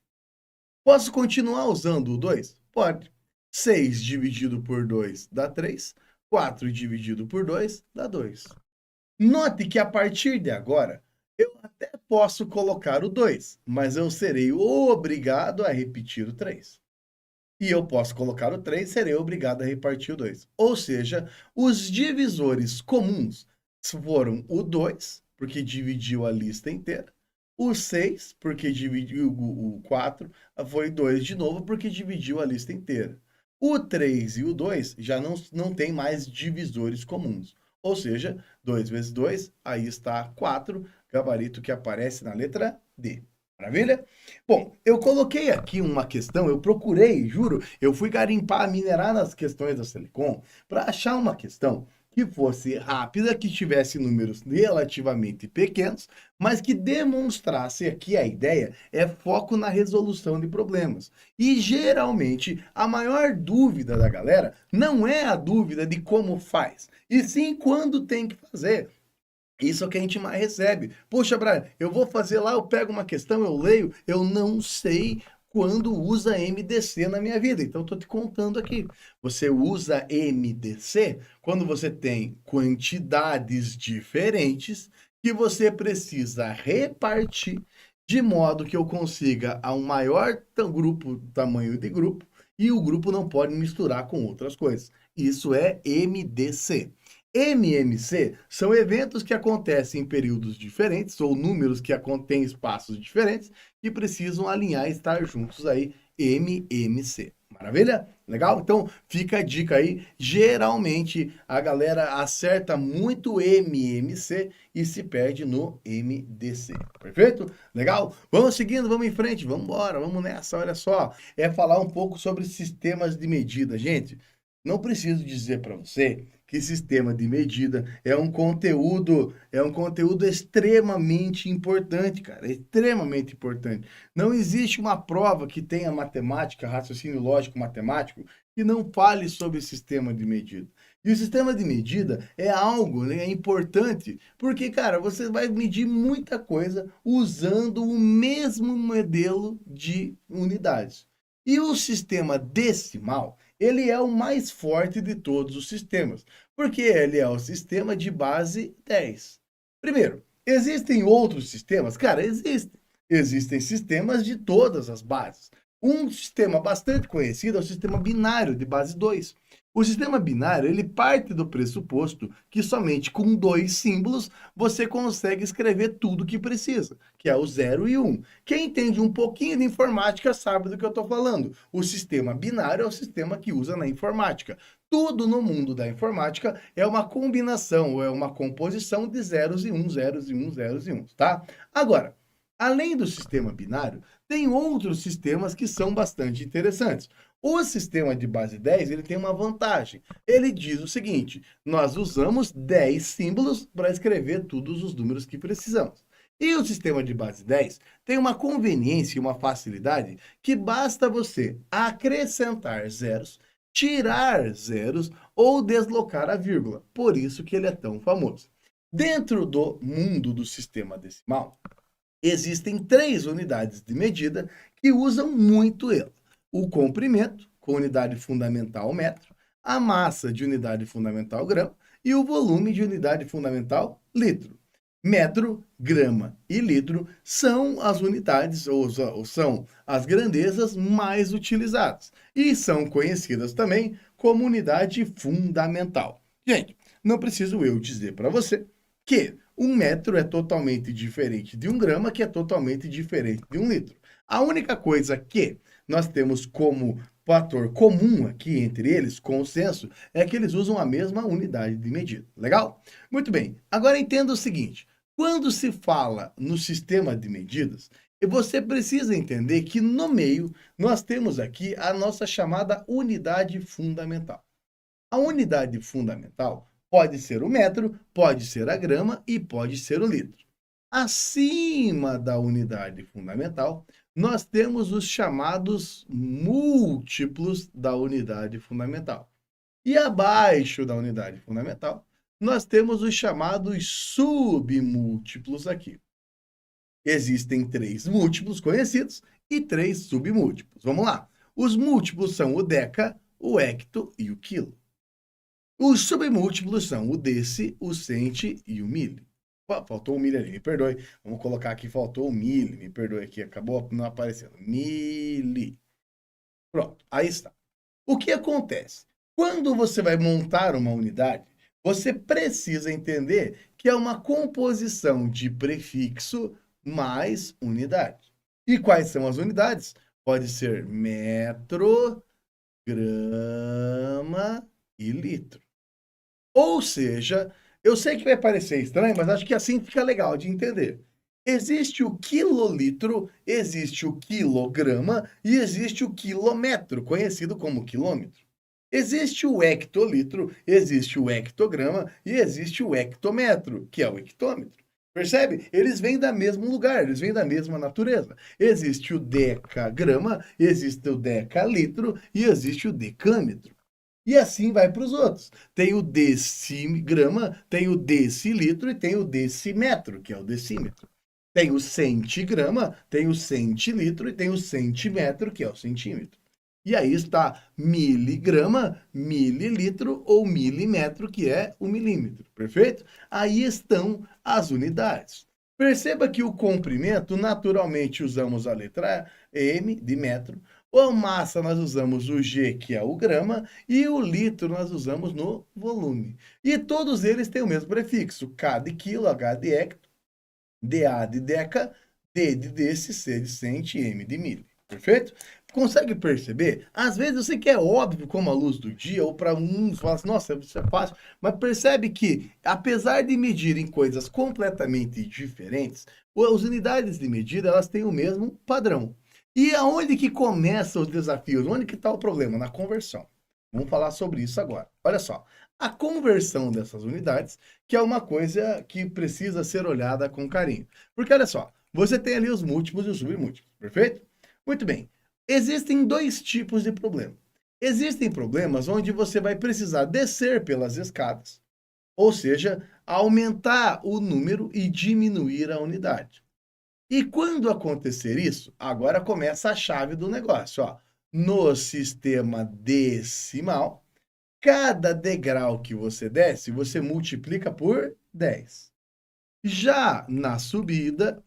[SPEAKER 1] Posso continuar usando o 2? Pode. 6 dividido por 2 dá 3. 4 dividido por 2 dá 2. Note que a partir de agora, eu até posso colocar o 2, mas eu serei obrigado a repetir o 3. E eu posso colocar o 3, serei obrigado a repartir o 2. Ou seja, os divisores comuns foram o 2, porque dividiu a lista inteira. O 6, porque dividiu o 4, foi 2 de novo, porque dividiu a lista inteira. O 3 e o 2 já não tem mais divisores comuns. Ou seja, 2 vezes 2, aí está 4, gabarito que aparece na letra D. Maravilha? Bom, eu coloquei aqui uma questão, eu procurei, juro, eu fui garimpar, minerar nas questões da Selecom para achar uma questão que fosse rápida, que tivesse números relativamente pequenos, mas que demonstrasse aqui a ideia é foco na resolução de problemas. E geralmente a maior dúvida da galera não é a dúvida de como faz, e sim quando tem que fazer. Isso é o que a gente mais recebe. Poxa, Brian, eu vou fazer lá, eu pego uma questão, eu leio, eu não sei quando usa MDC na minha vida. Então, estou te contando aqui. Você usa MDC quando você tem quantidades diferentes que você precisa repartir de modo que eu consiga a um maior grupo, tamanho de grupo, e o grupo não pode misturar com outras coisas. Isso é MDC. MMC são eventos que acontecem em períodos diferentes ou números que têm espaços diferentes que precisam alinhar e estar juntos aí, MMC. Maravilha? Legal? Então, fica a dica aí. Geralmente, a galera acerta muito MMC e se perde no MDC. Perfeito? Legal? Vamos seguindo, vamos em frente, vamos embora, vamos nessa. Olha só, é falar um pouco sobre sistemas de medida. Gente, não preciso dizer para você que sistema de medida é um conteúdo extremamente importante, cara, é extremamente importante. Não existe uma prova que tenha matemática, raciocínio lógico matemático, que não fale sobre sistema de medida. E o sistema de medida é algo, né, importante, porque, cara, você vai medir muita coisa usando o mesmo modelo de unidades. E o sistema decimal, ele é o mais forte de todos os sistemas, porque ele é o sistema de base 10. Primeiro, existem outros sistemas? Cara, existem. Existem sistemas de todas as bases. Um sistema bastante conhecido é o sistema binário de base 2. O sistema binário, ele parte do pressuposto que somente com 2 símbolos você consegue escrever tudo que precisa, que é o 0 e 1. Quem entende um pouquinho de informática sabe do que eu estou falando. O sistema binário é o sistema que usa na informática. Tudo no mundo da informática é uma combinação, ou é uma composição de zeros e uns, zeros e uns, zeros e uns, tá? Agora, além do sistema binário, tem outros sistemas que são bastante interessantes. O sistema de base 10, ele tem uma vantagem. Ele diz o seguinte: nós usamos 10 símbolos para escrever todos os números que precisamos. E o sistema de base 10 tem uma conveniência e uma facilidade que basta você acrescentar zeros, tirar zeros ou deslocar a vírgula. Por isso que ele é tão famoso. Dentro do mundo do sistema decimal, existem 3 unidades de medida que usam muito ele: o comprimento, com unidade fundamental metro, a massa de unidade fundamental grama e o volume de unidade fundamental litro. Metro, grama e litro são as unidades, ou são as grandezas mais utilizadas e são conhecidas também como unidade fundamental. Gente, não preciso eu dizer para você que um metro é totalmente diferente de um grama, que é totalmente diferente de um litro. A única coisa que nós temos como fator comum aqui entre eles, consenso, é que eles usam a mesma unidade de medida. Legal? Muito bem. Agora entenda o seguinte: quando se fala no sistema de medidas, você precisa entender que no meio nós temos aqui a nossa chamada unidade fundamental. A unidade fundamental pode ser o metro, pode ser a grama e pode ser o litro. Acima da unidade fundamental, nós temos os chamados múltiplos da unidade fundamental. E abaixo da unidade fundamental, nós temos os chamados submúltiplos aqui. Existem 3 múltiplos conhecidos e 3 submúltiplos. Vamos lá. Os múltiplos são o deca, o hecto e o quilo. Os submúltiplos são o deci, o centi e o mili. Faltou o mili ali, me perdoe. Vamos colocar aqui, faltou o mili, me perdoe aqui, acabou não aparecendo. Mili. Pronto, aí está. O que acontece? Quando você vai montar uma unidade, você precisa entender que é uma composição de prefixo mais unidade. E quais são as unidades? Pode ser metro, grama e litro. Ou seja, eu sei que vai parecer estranho, mas acho que assim fica legal de entender. Existe o quilolitro, existe o quilograma e existe o quilômetro, conhecido como quilômetro. Existe o hectolitro, existe o hectograma e existe o hectômetro, que é o hectômetro. Percebe? Eles vêm do mesmo lugar, eles vêm da mesma natureza. Existe o decagrama, existe o decalitro e existe o decâmetro. E assim vai para os outros. Tem o decigrama, tem o decilitro e tem o decimetro, que é o decímetro. Tem o centigrama, tem o centilitro e tem o centímetro, que é o centímetro. E aí está miligrama, mililitro ou milímetro, que é o milímetro, perfeito? Aí estão as unidades. Perceba que o comprimento, naturalmente, usamos a letra M, de metro. A massa, nós usamos o G, que é o grama, e o litro nós usamos no volume. E todos eles têm o mesmo prefixo: K de quilo, H de hecto, DA de deca, D de deci, C de centi, M de mili. Perfeito? Consegue perceber? Às vezes eu sei que é óbvio como a luz do dia, ou para uns fala assim, nossa, isso é fácil, mas percebe que, apesar de medirem coisas completamente diferentes, as unidades de medida, elas têm o mesmo padrão. E aonde que começam os desafios? Onde que está o problema? Na conversão. Vamos falar sobre isso agora. Olha só, a conversão dessas unidades, que é uma coisa que precisa ser olhada com carinho. Porque olha só, você tem ali os múltiplos e os submúltiplos, perfeito? Muito bem. Existem 2 tipos de problema. Existem problemas onde você vai precisar descer pelas escadas, ou seja, aumentar o número e diminuir a unidade. E quando acontecer isso, agora começa a chave do negócio. Ó. No sistema decimal, cada degrau que você desce, você multiplica por 10. Já na subida,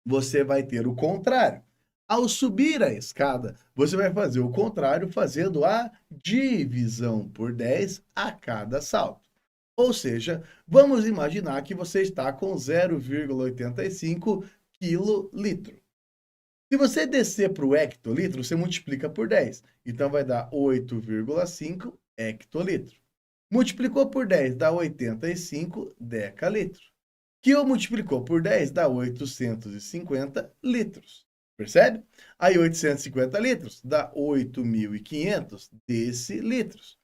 [SPEAKER 1] você vai ter o contrário. Ao subir a escada, você vai fazer o contrário, fazendo a divisão por 10 a cada salto. Ou seja, vamos imaginar que você está com 0,85 quilolitro. Se você descer para o hectolitro, você multiplica por 10. Então vai dar 8,5 hectolitro. Multiplicou por 10 dá 85 decalitros. Que eu multiplicou por 10 dá 850 litros. Percebe? Aí 850 litros dá 8.500 decilitros,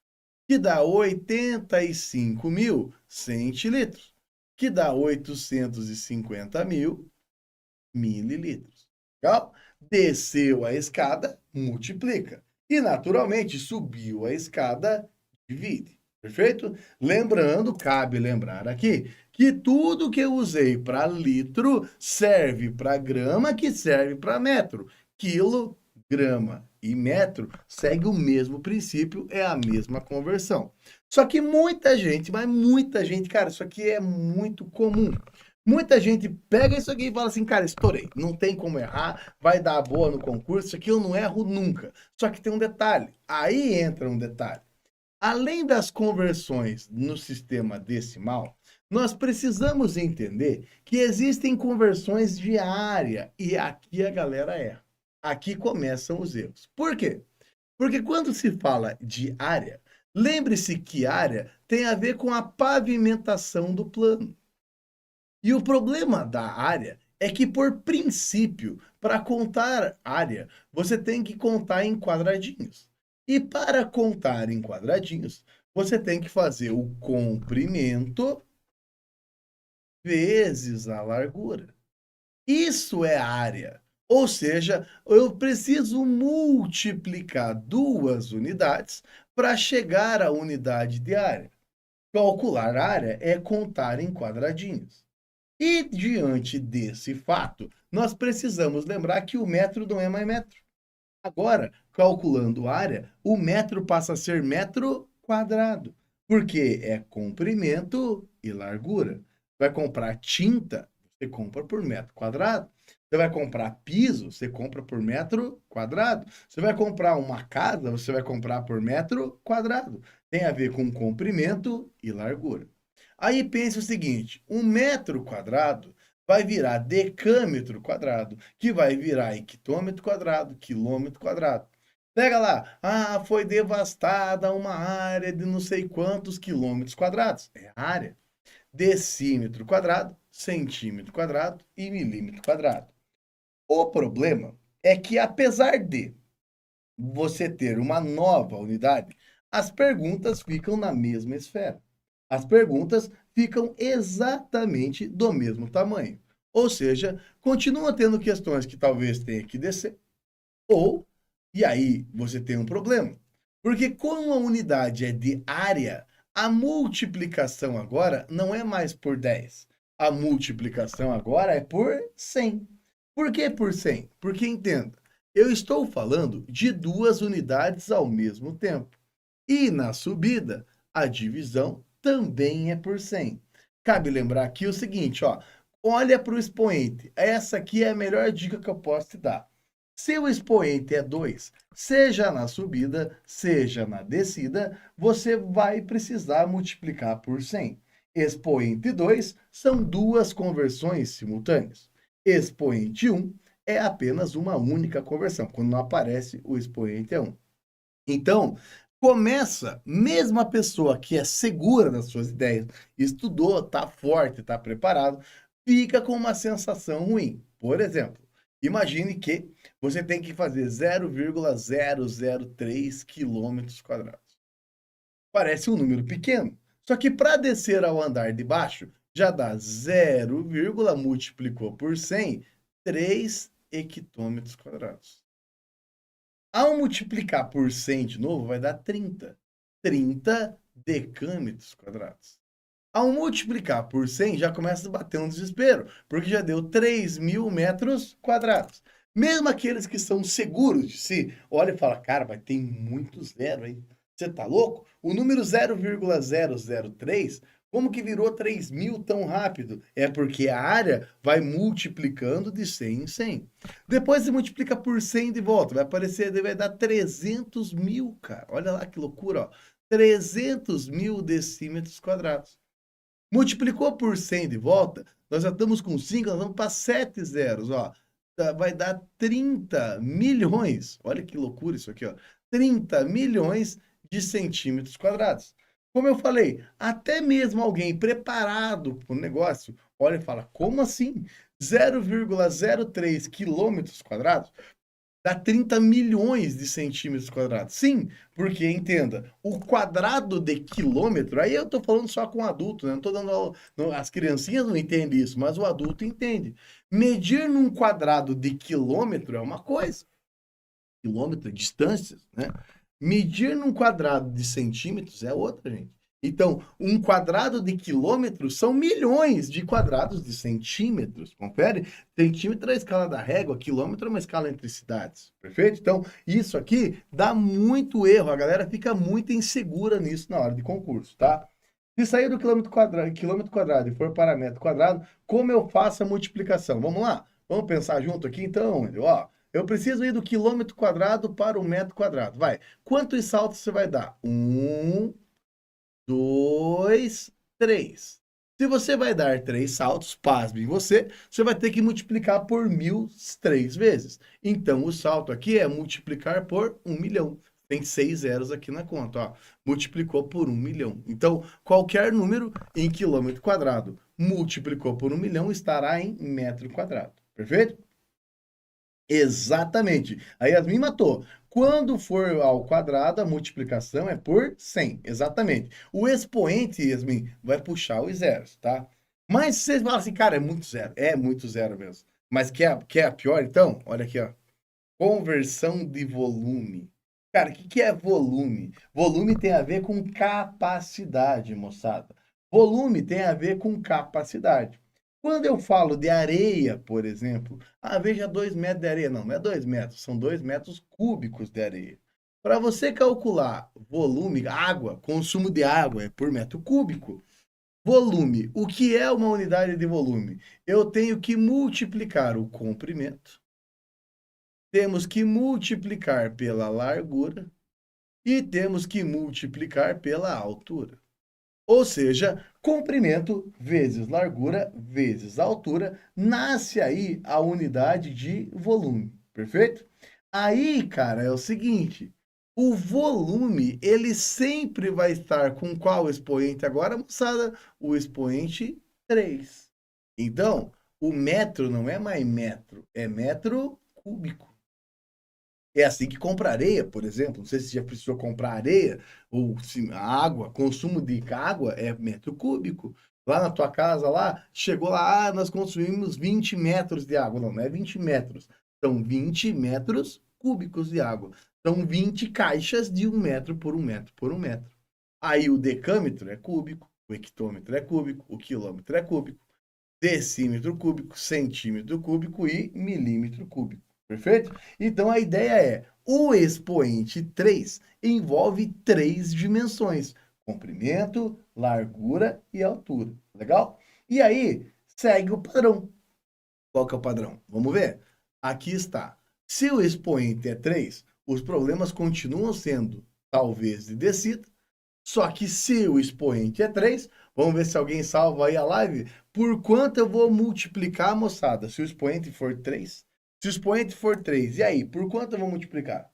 [SPEAKER 1] que dá 85.000 centilitros, que dá 850.000 mililitros. Legal? Desceu a escada, multiplica. E, naturalmente, subiu a escada, divide. Perfeito? Lembrando, cabe lembrar aqui, que tudo que eu usei para litro serve para grama, que serve para metro. Quilo, grama e metro segue o mesmo princípio, é a mesma conversão. Só que muita gente, mas muita gente, cara, isso aqui é muito comum. Muita gente pega isso aqui e fala assim, cara, estourei, não tem como errar, vai dar boa no concurso, isso aqui eu não erro nunca. Só que tem um detalhe, aí entra um detalhe. Além das conversões no sistema decimal, nós precisamos entender que existem conversões de área e aqui a galera erra. Aqui começam os erros. Por quê? Porque quando se fala de área, lembre-se que área tem a ver com a pavimentação do plano. E o problema da área é que, por princípio, para contar área, você tem que contar em quadradinhos. E para contar em quadradinhos, você tem que fazer o comprimento vezes a largura. Isso é área. Ou seja, eu preciso multiplicar duas unidades para chegar à unidade de área. Calcular área é contar em quadradinhos. E diante desse fato, nós precisamos lembrar que o metro não é mais metro. Agora, calculando área, o metro passa a ser metro quadrado, porque é comprimento e largura. Vai comprar tinta, você compra por metro quadrado. Você vai comprar piso, você compra por metro quadrado. Você vai comprar uma casa, você vai comprar por metro quadrado. Tem a ver com comprimento e largura. Aí pense o seguinte, um metro quadrado vai virar decâmetro quadrado, que vai virar hectômetro quadrado, quilômetro quadrado. Pega lá, foi devastada uma área de não sei quantos quilômetros quadrados. É a área. Decímetro quadrado, centímetro quadrado e milímetro quadrado. O problema é que, apesar de você ter uma nova unidade, as perguntas ficam na mesma esfera. As perguntas ficam exatamente do mesmo tamanho. Ou seja, continua tendo questões que talvez tenha que descer. E aí você tem um problema. Porque como a unidade é de área, a multiplicação agora não é mais por 10. A multiplicação agora é por 100. Por que por 100? Porque entenda, eu estou falando de duas unidades ao mesmo tempo. E na subida, a divisão também é por 100. Cabe lembrar aqui o seguinte, ó, olha para o expoente. Essa aqui é a melhor dica que eu posso te dar. Se o expoente é 2, seja na subida, seja na descida, você vai precisar multiplicar por 100. Expoente 2 são duas conversões simultâneas. Expoente 1 é apenas uma única conversão, quando não aparece o expoente é 1. Então, começa, mesmo a pessoa que é segura das suas ideias, estudou, está forte, está preparado, fica com uma sensação ruim. Por exemplo, imagine que você tem que fazer 0,003 quilômetros quadrados. Parece um número pequeno. Só que para descer ao andar de baixo, já dá 0, multiplicou por 100, 3 hectômetros quadrados. Ao multiplicar por 100 de novo, vai dar 30. 30 decâmetros quadrados. Ao multiplicar por 100, já começa a bater um desespero, porque já deu 3.000 metros quadrados. Mesmo aqueles que são seguros de si, olha e fala, cara, mas tem muito zero aí. Você tá louco? O número 0,003, como que virou 3.000 tão rápido? É porque a área vai multiplicando de 100 em 100. Depois você multiplica por 100 de volta, vai aparecer, vai dar 300.000, cara. Olha lá que loucura, ó. 300.000 decímetros quadrados. Multiplicou por 100 de volta, nós já estamos com 5, nós vamos para 7 zeros, ó. Vai dar 30 milhões. Olha que loucura isso aqui, ó. 30 milhões de centímetros quadrados. Como eu falei, até mesmo alguém preparado para o negócio, olha e fala, como assim? 0,03 quilômetros quadrados? Dá 30 milhões de centímetros quadrados. Sim, porque, entenda, o quadrado de quilômetro, aí eu tô falando só com adulto, né? Não tô dando. As criancinhas não entendem isso, mas o adulto entende. Medir num quadrado de quilômetro é uma coisa. Quilômetro, distâncias, né? Medir num quadrado de centímetros é outra, gente. Então, um quadrado de quilômetro são milhões de quadrados de centímetros. Confere? Centímetro é a escala da régua, quilômetro é uma escala entre cidades. Perfeito? Então, isso aqui dá muito erro. A galera fica muito insegura nisso na hora de concurso, tá? Se sair do quilômetro quadrado e for para metro quadrado, como eu faço a multiplicação? Vamos lá? Vamos pensar junto aqui, então, ó. Eu preciso ir do quilômetro quadrado para o metro quadrado. Vai. Quantos saltos você vai dar? 2, 3. Se você vai dar 3 saltos, pasme você vai ter que multiplicar por 1.000 3 vezes. Então, o salto aqui é multiplicar por 1 milhão. Tem 6 zeros aqui na conta, ó. Multiplicou por 1 milhão. Então, qualquer número em quilômetro quadrado multiplicou por 1 milhão estará em metro quadrado. Perfeito? Exatamente. A Yasmin matou. Quando for ao quadrado, a multiplicação é por 100. Exatamente. O expoente, Yasmin, vai puxar os zeros, tá? Mas vocês falam assim, cara, é muito zero. É muito zero mesmo. Mas quer a pior, então? Olha aqui, ó. Conversão de volume. Cara, o que é volume? Volume tem a ver com capacidade, moçada. Volume tem a ver com capacidade. Quando eu falo de areia, por exemplo, veja 2 metros de areia. Não, não é 2 metros, são 2 metros cúbicos de areia. Para você calcular volume, água, consumo de água é por metro cúbico. Volume, o que é uma unidade de volume? Eu tenho que multiplicar o comprimento, temos que multiplicar pela largura e temos que multiplicar pela altura. Ou seja, comprimento vezes largura vezes altura, nasce aí a unidade de volume, perfeito? Aí, cara, é o seguinte, o volume, ele sempre vai estar com qual expoente agora, moçada? O expoente 3. Então, o metro não é mais metro, é metro cúbico. É assim que compra areia, por exemplo. Não sei se já precisou comprar areia ou se a água, consumo de água é metro cúbico. Lá na tua casa, lá, chegou lá, nós consumimos 20 metros de água. Não, não é 20 metros. São 20 metros cúbicos de água. São 20 caixas de 1 metro por 1 metro por 1 metro. Aí o decâmetro é cúbico, o hectômetro é cúbico, o quilômetro é cúbico, decímetro cúbico, centímetro cúbico e milímetro cúbico. Perfeito? Então a ideia é, o expoente 3 envolve 3 dimensões: comprimento, largura e altura. Legal? E aí, segue o padrão. Qual que é o padrão? Vamos ver? Aqui está. Se o expoente é 3, os problemas continuam sendo, talvez, de descida. Só que se o expoente é 3, vamos ver se alguém salva aí a live. Por quanto eu vou multiplicar, moçada? Se o expoente for 3? Se o expoente for 3, e aí? Por quanto eu vou multiplicar?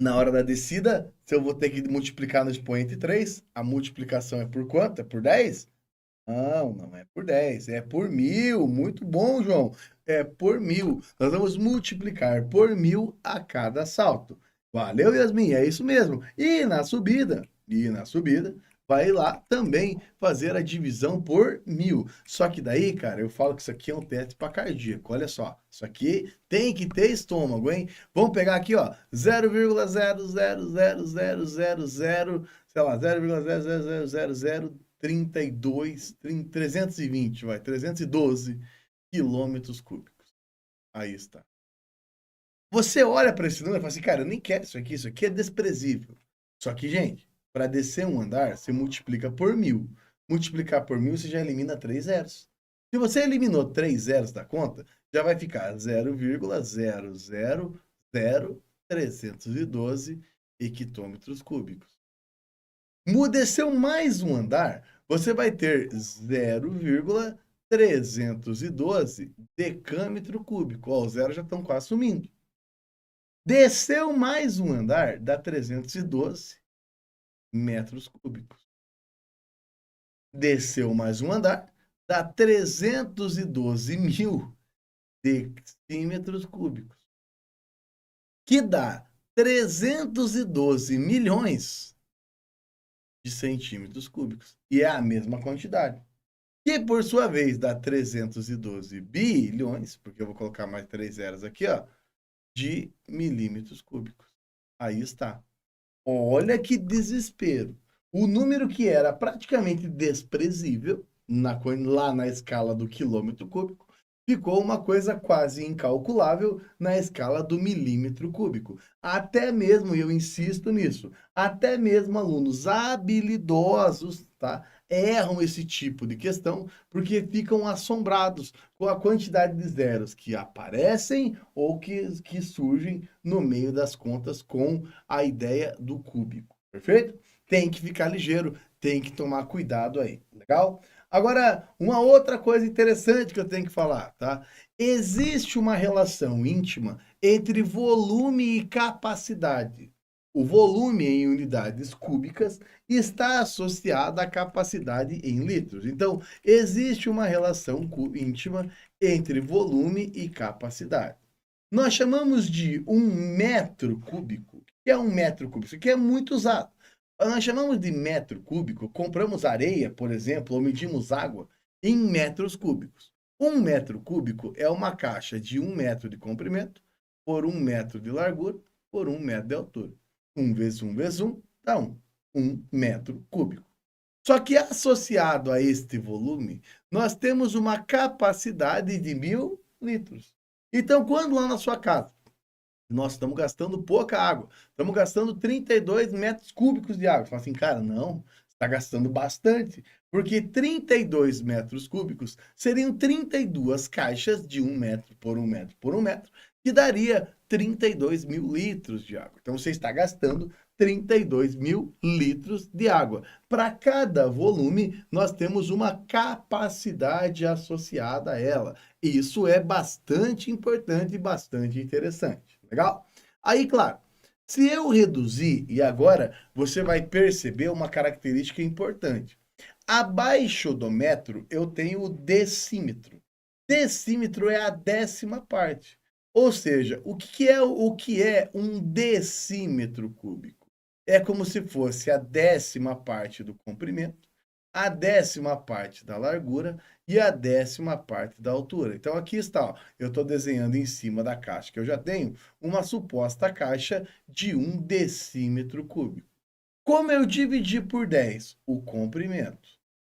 [SPEAKER 1] Na hora da descida, se eu vou ter que multiplicar no expoente 3, a multiplicação é por quanto? É por 10? Não, não é por 10, é por 1.000. Muito bom, João. É por 1.000. Nós vamos multiplicar por 1.000 a cada salto. Valeu, Yasmin, é isso mesmo. E na subida, vai lá também fazer a divisão por 1.000. Só que daí, cara, eu falo que isso aqui é um teste para cardíaco. Olha só, isso aqui tem que ter estômago, hein? Vamos pegar aqui, ó, 0,0000000, sei lá, 0,00000 32, 320, 312 quilômetros cúbicos. Aí está. Você olha para esse número e fala assim, cara, eu nem quero isso aqui é desprezível. Só que, gente, para descer um andar, você multiplica por 1.000. Multiplicar por 1.000, você já elimina 3 zeros. Se você eliminou 3 zeros da conta, já vai ficar 0,000312 hectômetros cúbicos. Desceu mais um andar, você vai ter 0,312 decâmetro cúbico. Ó, os zeros já estão quase sumindo. Desceu mais um andar, dá 312 metros cúbicos. Desceu mais um andar, dá 312 mil decímetros cúbicos, que dá 312 milhões de centímetros cúbicos. E é a mesma quantidade. Que, por sua vez, dá 312 bilhões, porque eu vou colocar mais 3 zeros aqui, ó, de milímetros cúbicos. Aí está. Olha que desespero. O número que era praticamente desprezível, lá na escala do quilômetro cúbico, ficou uma coisa quase incalculável na escala do milímetro cúbico. Até mesmo, e eu insisto nisso, até mesmo alunos habilidosos, tá, erram esse tipo de questão porque ficam assombrados com a quantidade de zeros que aparecem ou que surgem no meio das contas com a ideia do cúbico, perfeito? Tem que ficar ligeiro, tem que tomar cuidado aí, legal? Agora, uma outra coisa interessante que eu tenho que falar, tá? Existe uma relação íntima entre volume e capacidade. O volume em unidades cúbicas está associado à capacidade em litros. Então, existe uma relação íntima entre volume e capacidade. Nós chamamos de 1 metro cúbico. O que é 1 metro cúbico? Isso aqui é muito usado. Nós chamamos de metro cúbico, compramos areia, por exemplo, ou medimos água em metros cúbicos. 1 metro cúbico é uma caixa de 1 metro de comprimento por 1 metro de largura por 1 metro de altura. 1 vezes 1 vezes 1 dá 1. 1 metro cúbico. Só que associado a este volume, nós temos uma capacidade de 1000 litros. Então, quando lá na sua casa, nós estamos gastando pouca água, estamos gastando 32 metros cúbicos de água. Você fala assim, cara, não, está gastando bastante, porque 32 metros cúbicos seriam 32 caixas de 1 metro por 1 metro por 1 metro, que daria 32 mil litros de água. Então, você está gastando 32 mil litros de água. Para cada volume, nós temos uma capacidade associada a ela. E isso é bastante importante e bastante interessante. Legal? Aí, claro, se eu reduzir, e agora você vai perceber uma característica importante. Abaixo do metro, eu tenho o decímetro. Decímetro é a 10ª parte. Ou seja, o que é um decímetro cúbico? É como se fosse a 10ª parte do comprimento, a 10ª parte da largura e a 10ª parte da altura. Então, aqui está, ó, eu estou desenhando em cima da caixa que eu já tenho, uma suposta caixa de 1 decímetro cúbico. Como eu dividi por 10 o comprimento,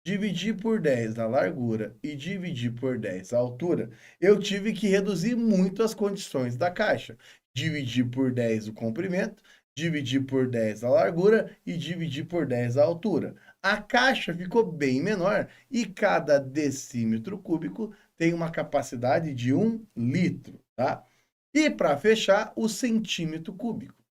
[SPEAKER 1] dividi por 10 a largura e dividi por 10 a altura, eu tive que reduzir muito as condições da caixa. Dividir por 10 o comprimento, dividir por 10 a largura e dividir por 10 a altura. A caixa ficou bem menor e cada decímetro cúbico tem uma capacidade de 1 litro, tá? E para fechar, o centímetro cúbico.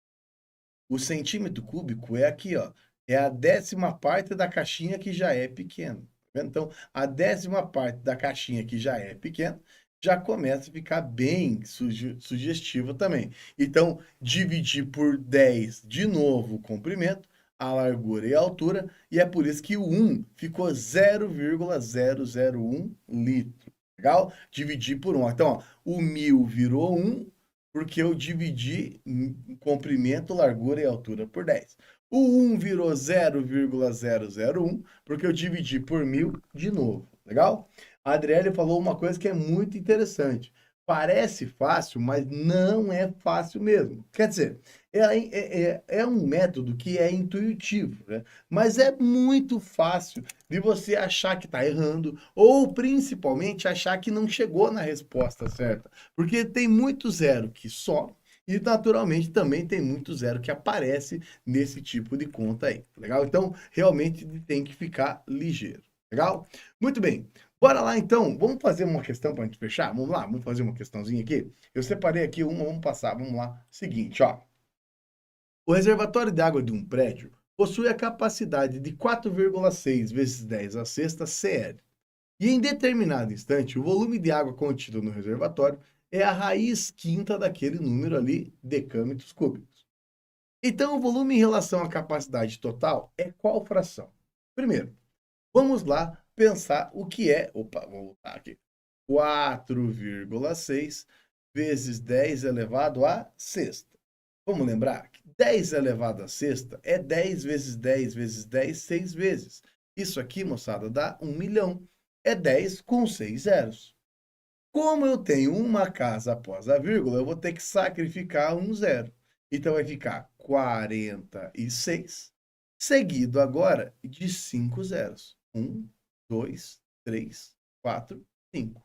[SPEAKER 1] O centímetro cúbico é aqui, ó, é a 10ª parte da caixinha que já é pequena. Tá vendo? Então, a 10ª parte da caixinha que já é pequena, já começa a ficar bem sugestiva também. Então, dividir por 10 de novo o comprimento, a largura e a altura, e é por isso que o 1 ficou 0,001 litro. Legal? Dividir por 1. Então, ó, o 1000 virou 1, porque eu dividi comprimento, largura e altura por 10. O 1 virou 0,001, porque eu dividi por 1000 de novo. Legal? A Adriele falou uma coisa que é muito interessante. Parece fácil, mas não é fácil mesmo. Quer dizer, é um método que é intuitivo, né? Mas é muito fácil de você achar que está errando ou principalmente achar que não chegou na resposta certa. Porque tem muito zero que some e naturalmente também tem muito zero que aparece nesse tipo de conta aí. Legal? Então, realmente tem que ficar ligeiro. Legal? Muito bem. Bora lá então, vamos fazer uma questão para a gente fechar? Vamos lá, vamos fazer uma questãozinha aqui? Eu separei aqui uma, vamos passar, vamos lá. Seguinte, ó. O reservatório de água de um prédio possui a capacidade de 4,6 vezes 10 a sexta CL. E em determinado instante, o volume de água contido no reservatório é a raiz quinta daquele número ali, decâmetros cúbicos. Então, o volume em relação à capacidade total é qual fração? Primeiro, vamos lá pensar o que é. Opa, vou voltar aqui. 4,6 vezes 10 elevado à sexta. Vamos lembrar que 10 elevado à sexta é 10 vezes 10 vezes 10, 6 vezes. Isso aqui, moçada, dá 1 milhão. É 10 com 6 zeros. Como eu tenho uma casa após a vírgula, eu vou ter que sacrificar um zero. Então vai ficar 46, seguido agora de 5 zeros. 1, 2, 3, 4, 5.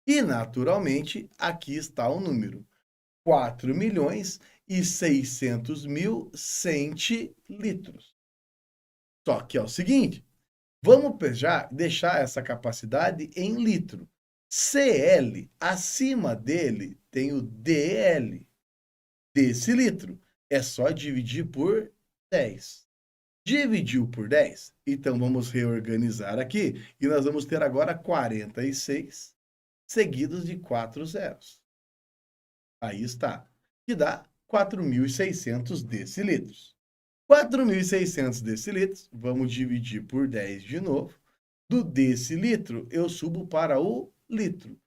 [SPEAKER 1] E, naturalmente, aqui está o número. 4.600.000 centilitros. Só que é o seguinte, vamos deixar essa capacidade em litro. CL, acima dele tem o DL, decilitro. É só dividir por 10. Dividiu por 10? Então vamos reorganizar aqui e nós vamos ter agora 46 seguidos de 4 zeros. Aí está, que dá 4.600 decilitros. 4.600 decilitros, vamos dividir por 10 de novo. Do decilitro, eu subo para o litro,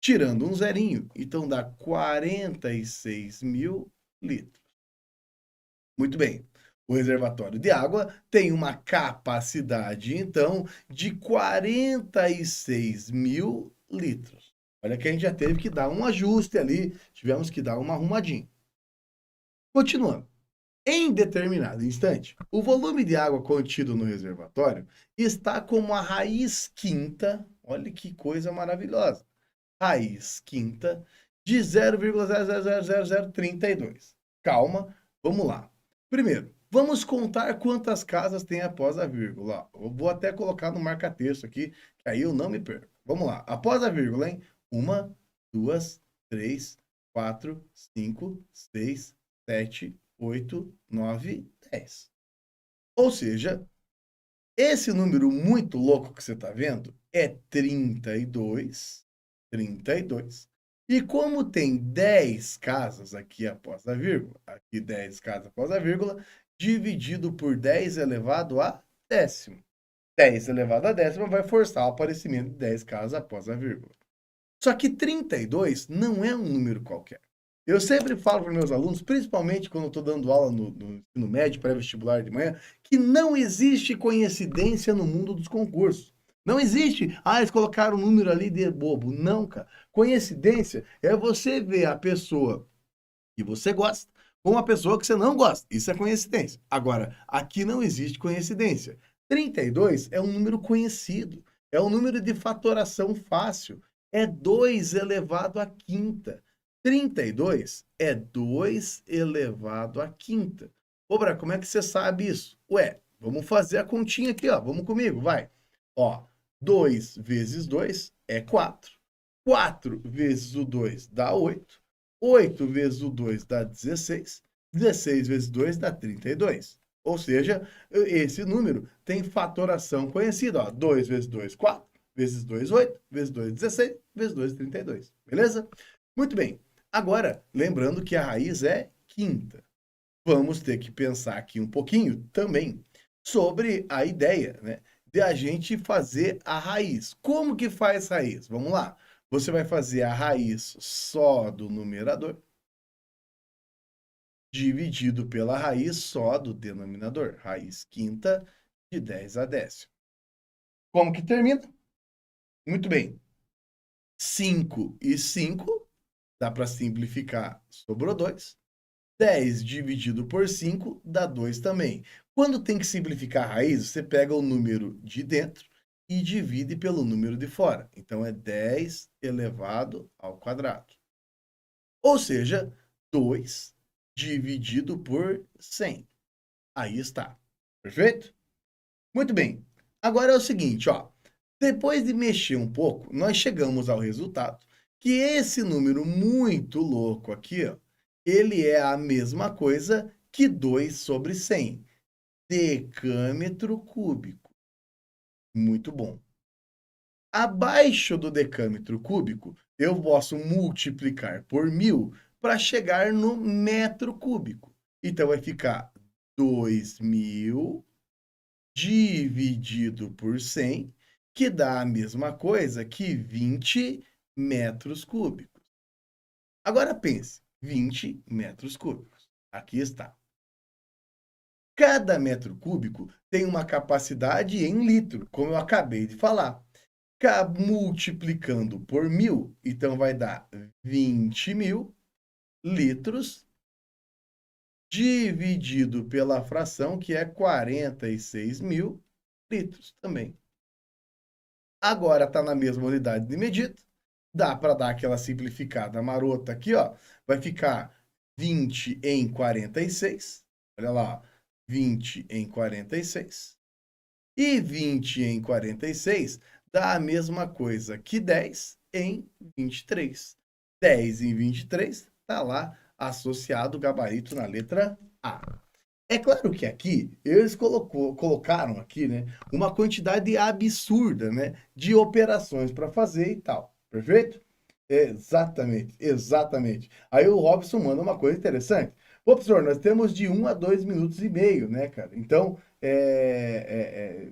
[SPEAKER 1] tirando um zerinho. Então, dá 46.000 litros. Muito bem. O reservatório de água tem uma capacidade, então, de 46.000 litros. Olha que a gente já teve que dar um ajuste ali, tivemos que dar uma arrumadinha. Continuando. Em determinado instante, o volume de água contido no reservatório está como a raiz quinta, olha que coisa maravilhosa, raiz quinta de 0,0000032. Calma, vamos lá. Primeiro, vamos contar quantas casas tem após a vírgula. Eu vou até colocar no marca-texto aqui, que aí eu não me perco. Vamos lá, após a vírgula, hein? 1, 2, 3, 4, 5, 6, 7, 8, 9, 10. Ou seja, esse número muito louco que você está vendo é 32, 32. E como tem 10 casas aqui após a vírgula, aqui 10 casas após a vírgula, dividido por 10 elevado a décimo. 10 elevado a décima vai forçar o aparecimento de 10 casas após a vírgula. Só que 32 não é um número qualquer. Eu sempre falo para meus alunos, principalmente quando eu estou dando aula no ensino médio, pré-vestibular de manhã, que não existe coincidência no mundo dos concursos. Não existe, eles colocaram um número ali de bobo. Não, cara. Coincidência é você ver a pessoa que você gosta com uma pessoa que você não gosta. Isso é coincidência. Agora, aqui não existe coincidência. 32 é um número conhecido. É um número de fatoração fácil. É 2 elevado à quinta. 32 é 2 elevado à quinta. Ô, Bra, como é que você sabe isso? Ué, vamos fazer a continha aqui, ó. Vamos comigo, vai. Ó, 2 vezes 2 é 4. 4 vezes o 2 dá 8. 8 vezes o 2 dá 16. 16 vezes 2 dá 32. Ou seja, esse número tem fatoração conhecida. Ó, 2 vezes 2, 4. Vezes 2, 8. Vezes 2, 16. Vezes 2, 32. Beleza? Muito bem. Agora, lembrando que a raiz é quinta. Vamos ter que pensar aqui um pouquinho também sobre a ideia, né, de a gente fazer a raiz. Como que faz raiz? Vamos lá. Você vai fazer a raiz só do numerador dividido pela raiz só do denominador. Raiz quinta de 10 a décimo. Como que termina? Muito bem. 5 e 5, dá para simplificar, sobrou 2. 10 dividido por 5 dá 2 também. Quando tem que simplificar a raiz, você pega o número de dentro e divide pelo número de fora. Então, é 10 elevado ao quadrado. Ou seja, 2 dividido por 100. Aí está. Perfeito? Muito bem. Agora é o seguinte, ó. Depois de mexer um pouco, nós chegamos ao resultado que esse número muito louco aqui, ó, ele é a mesma coisa que 2 sobre 100. Decâmetro cúbico. Muito bom. Abaixo do decâmetro cúbico, eu posso multiplicar por 1000 para chegar no metro cúbico. Então, vai ficar 2000 dividido por 100, que dá a mesma coisa que 20 metros cúbicos. Agora pense, 20 metros cúbicos. Aqui está. Cada metro cúbico tem uma capacidade em litro, como eu acabei de falar. Multiplicando por 1000, então vai dar 20.000 litros dividido pela fração, que é 46.000 litros também. Agora está na mesma unidade de medida. Dá para dar aquela simplificada marota aqui, ó. Vai ficar 20 em 46. Olha lá, 20 em 46. E 20 em 46 dá a mesma coisa que 10 em 23. 10 em 23 está lá associado o gabarito na letra A. É claro que aqui, eles colocaram aqui, né, uma quantidade absurda, né, de operações para fazer e tal. Perfeito? Exatamente, exatamente. Aí o Robson manda uma coisa interessante. Pô, professor, nós temos de 1 a 2 minutos e meio, né, cara? Então,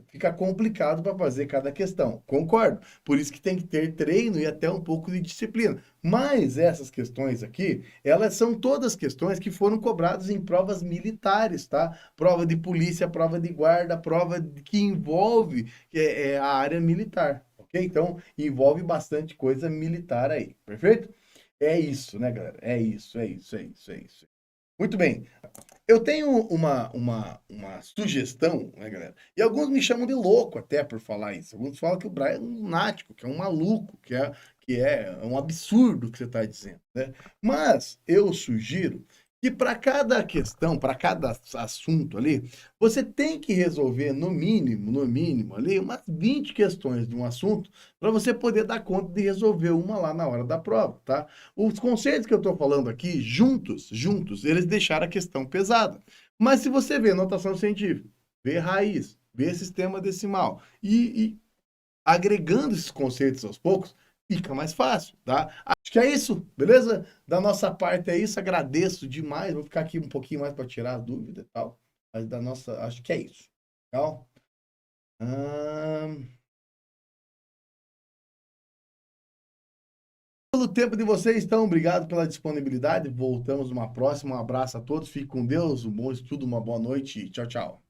[SPEAKER 1] fica complicado para fazer cada questão. Concordo. Por isso que tem que ter treino e até um pouco de disciplina. Mas essas questões aqui, elas são todas questões que foram cobradas em provas militares, tá? Prova de polícia, prova de guarda, que envolve a área militar, ok? Então, envolve bastante coisa militar aí, perfeito? É isso, né, galera? É isso, é isso, é isso, é isso. Muito bem. Eu tenho uma sugestão, né, galera? E alguns me chamam de louco até por falar isso. Alguns falam que o Brian é um lunático, que é um maluco, que é um absurdo o que você está dizendo, né? Mas eu sugiro que para cada questão, para cada assunto ali, você tem que resolver no mínimo ali, umas 20 questões de um assunto para você poder dar conta de resolver uma lá na hora da prova, tá? Os conceitos que eu estou falando aqui, juntos, eles deixaram a questão pesada. Mas se você vê notação científica, vê raiz, vê sistema decimal e agregando esses conceitos aos poucos, fica mais fácil, tá? Acho que é isso, beleza? Da nossa parte é isso, agradeço demais. Vou ficar aqui um pouquinho mais para tirar a dúvida e tal. Mas da nossa, acho que é isso. Legal? Pelo tempo de vocês, então, obrigado pela disponibilidade. Voltamos numa próxima. Um abraço a todos, fique com Deus, um bom estudo, uma boa noite. Tchau, tchau.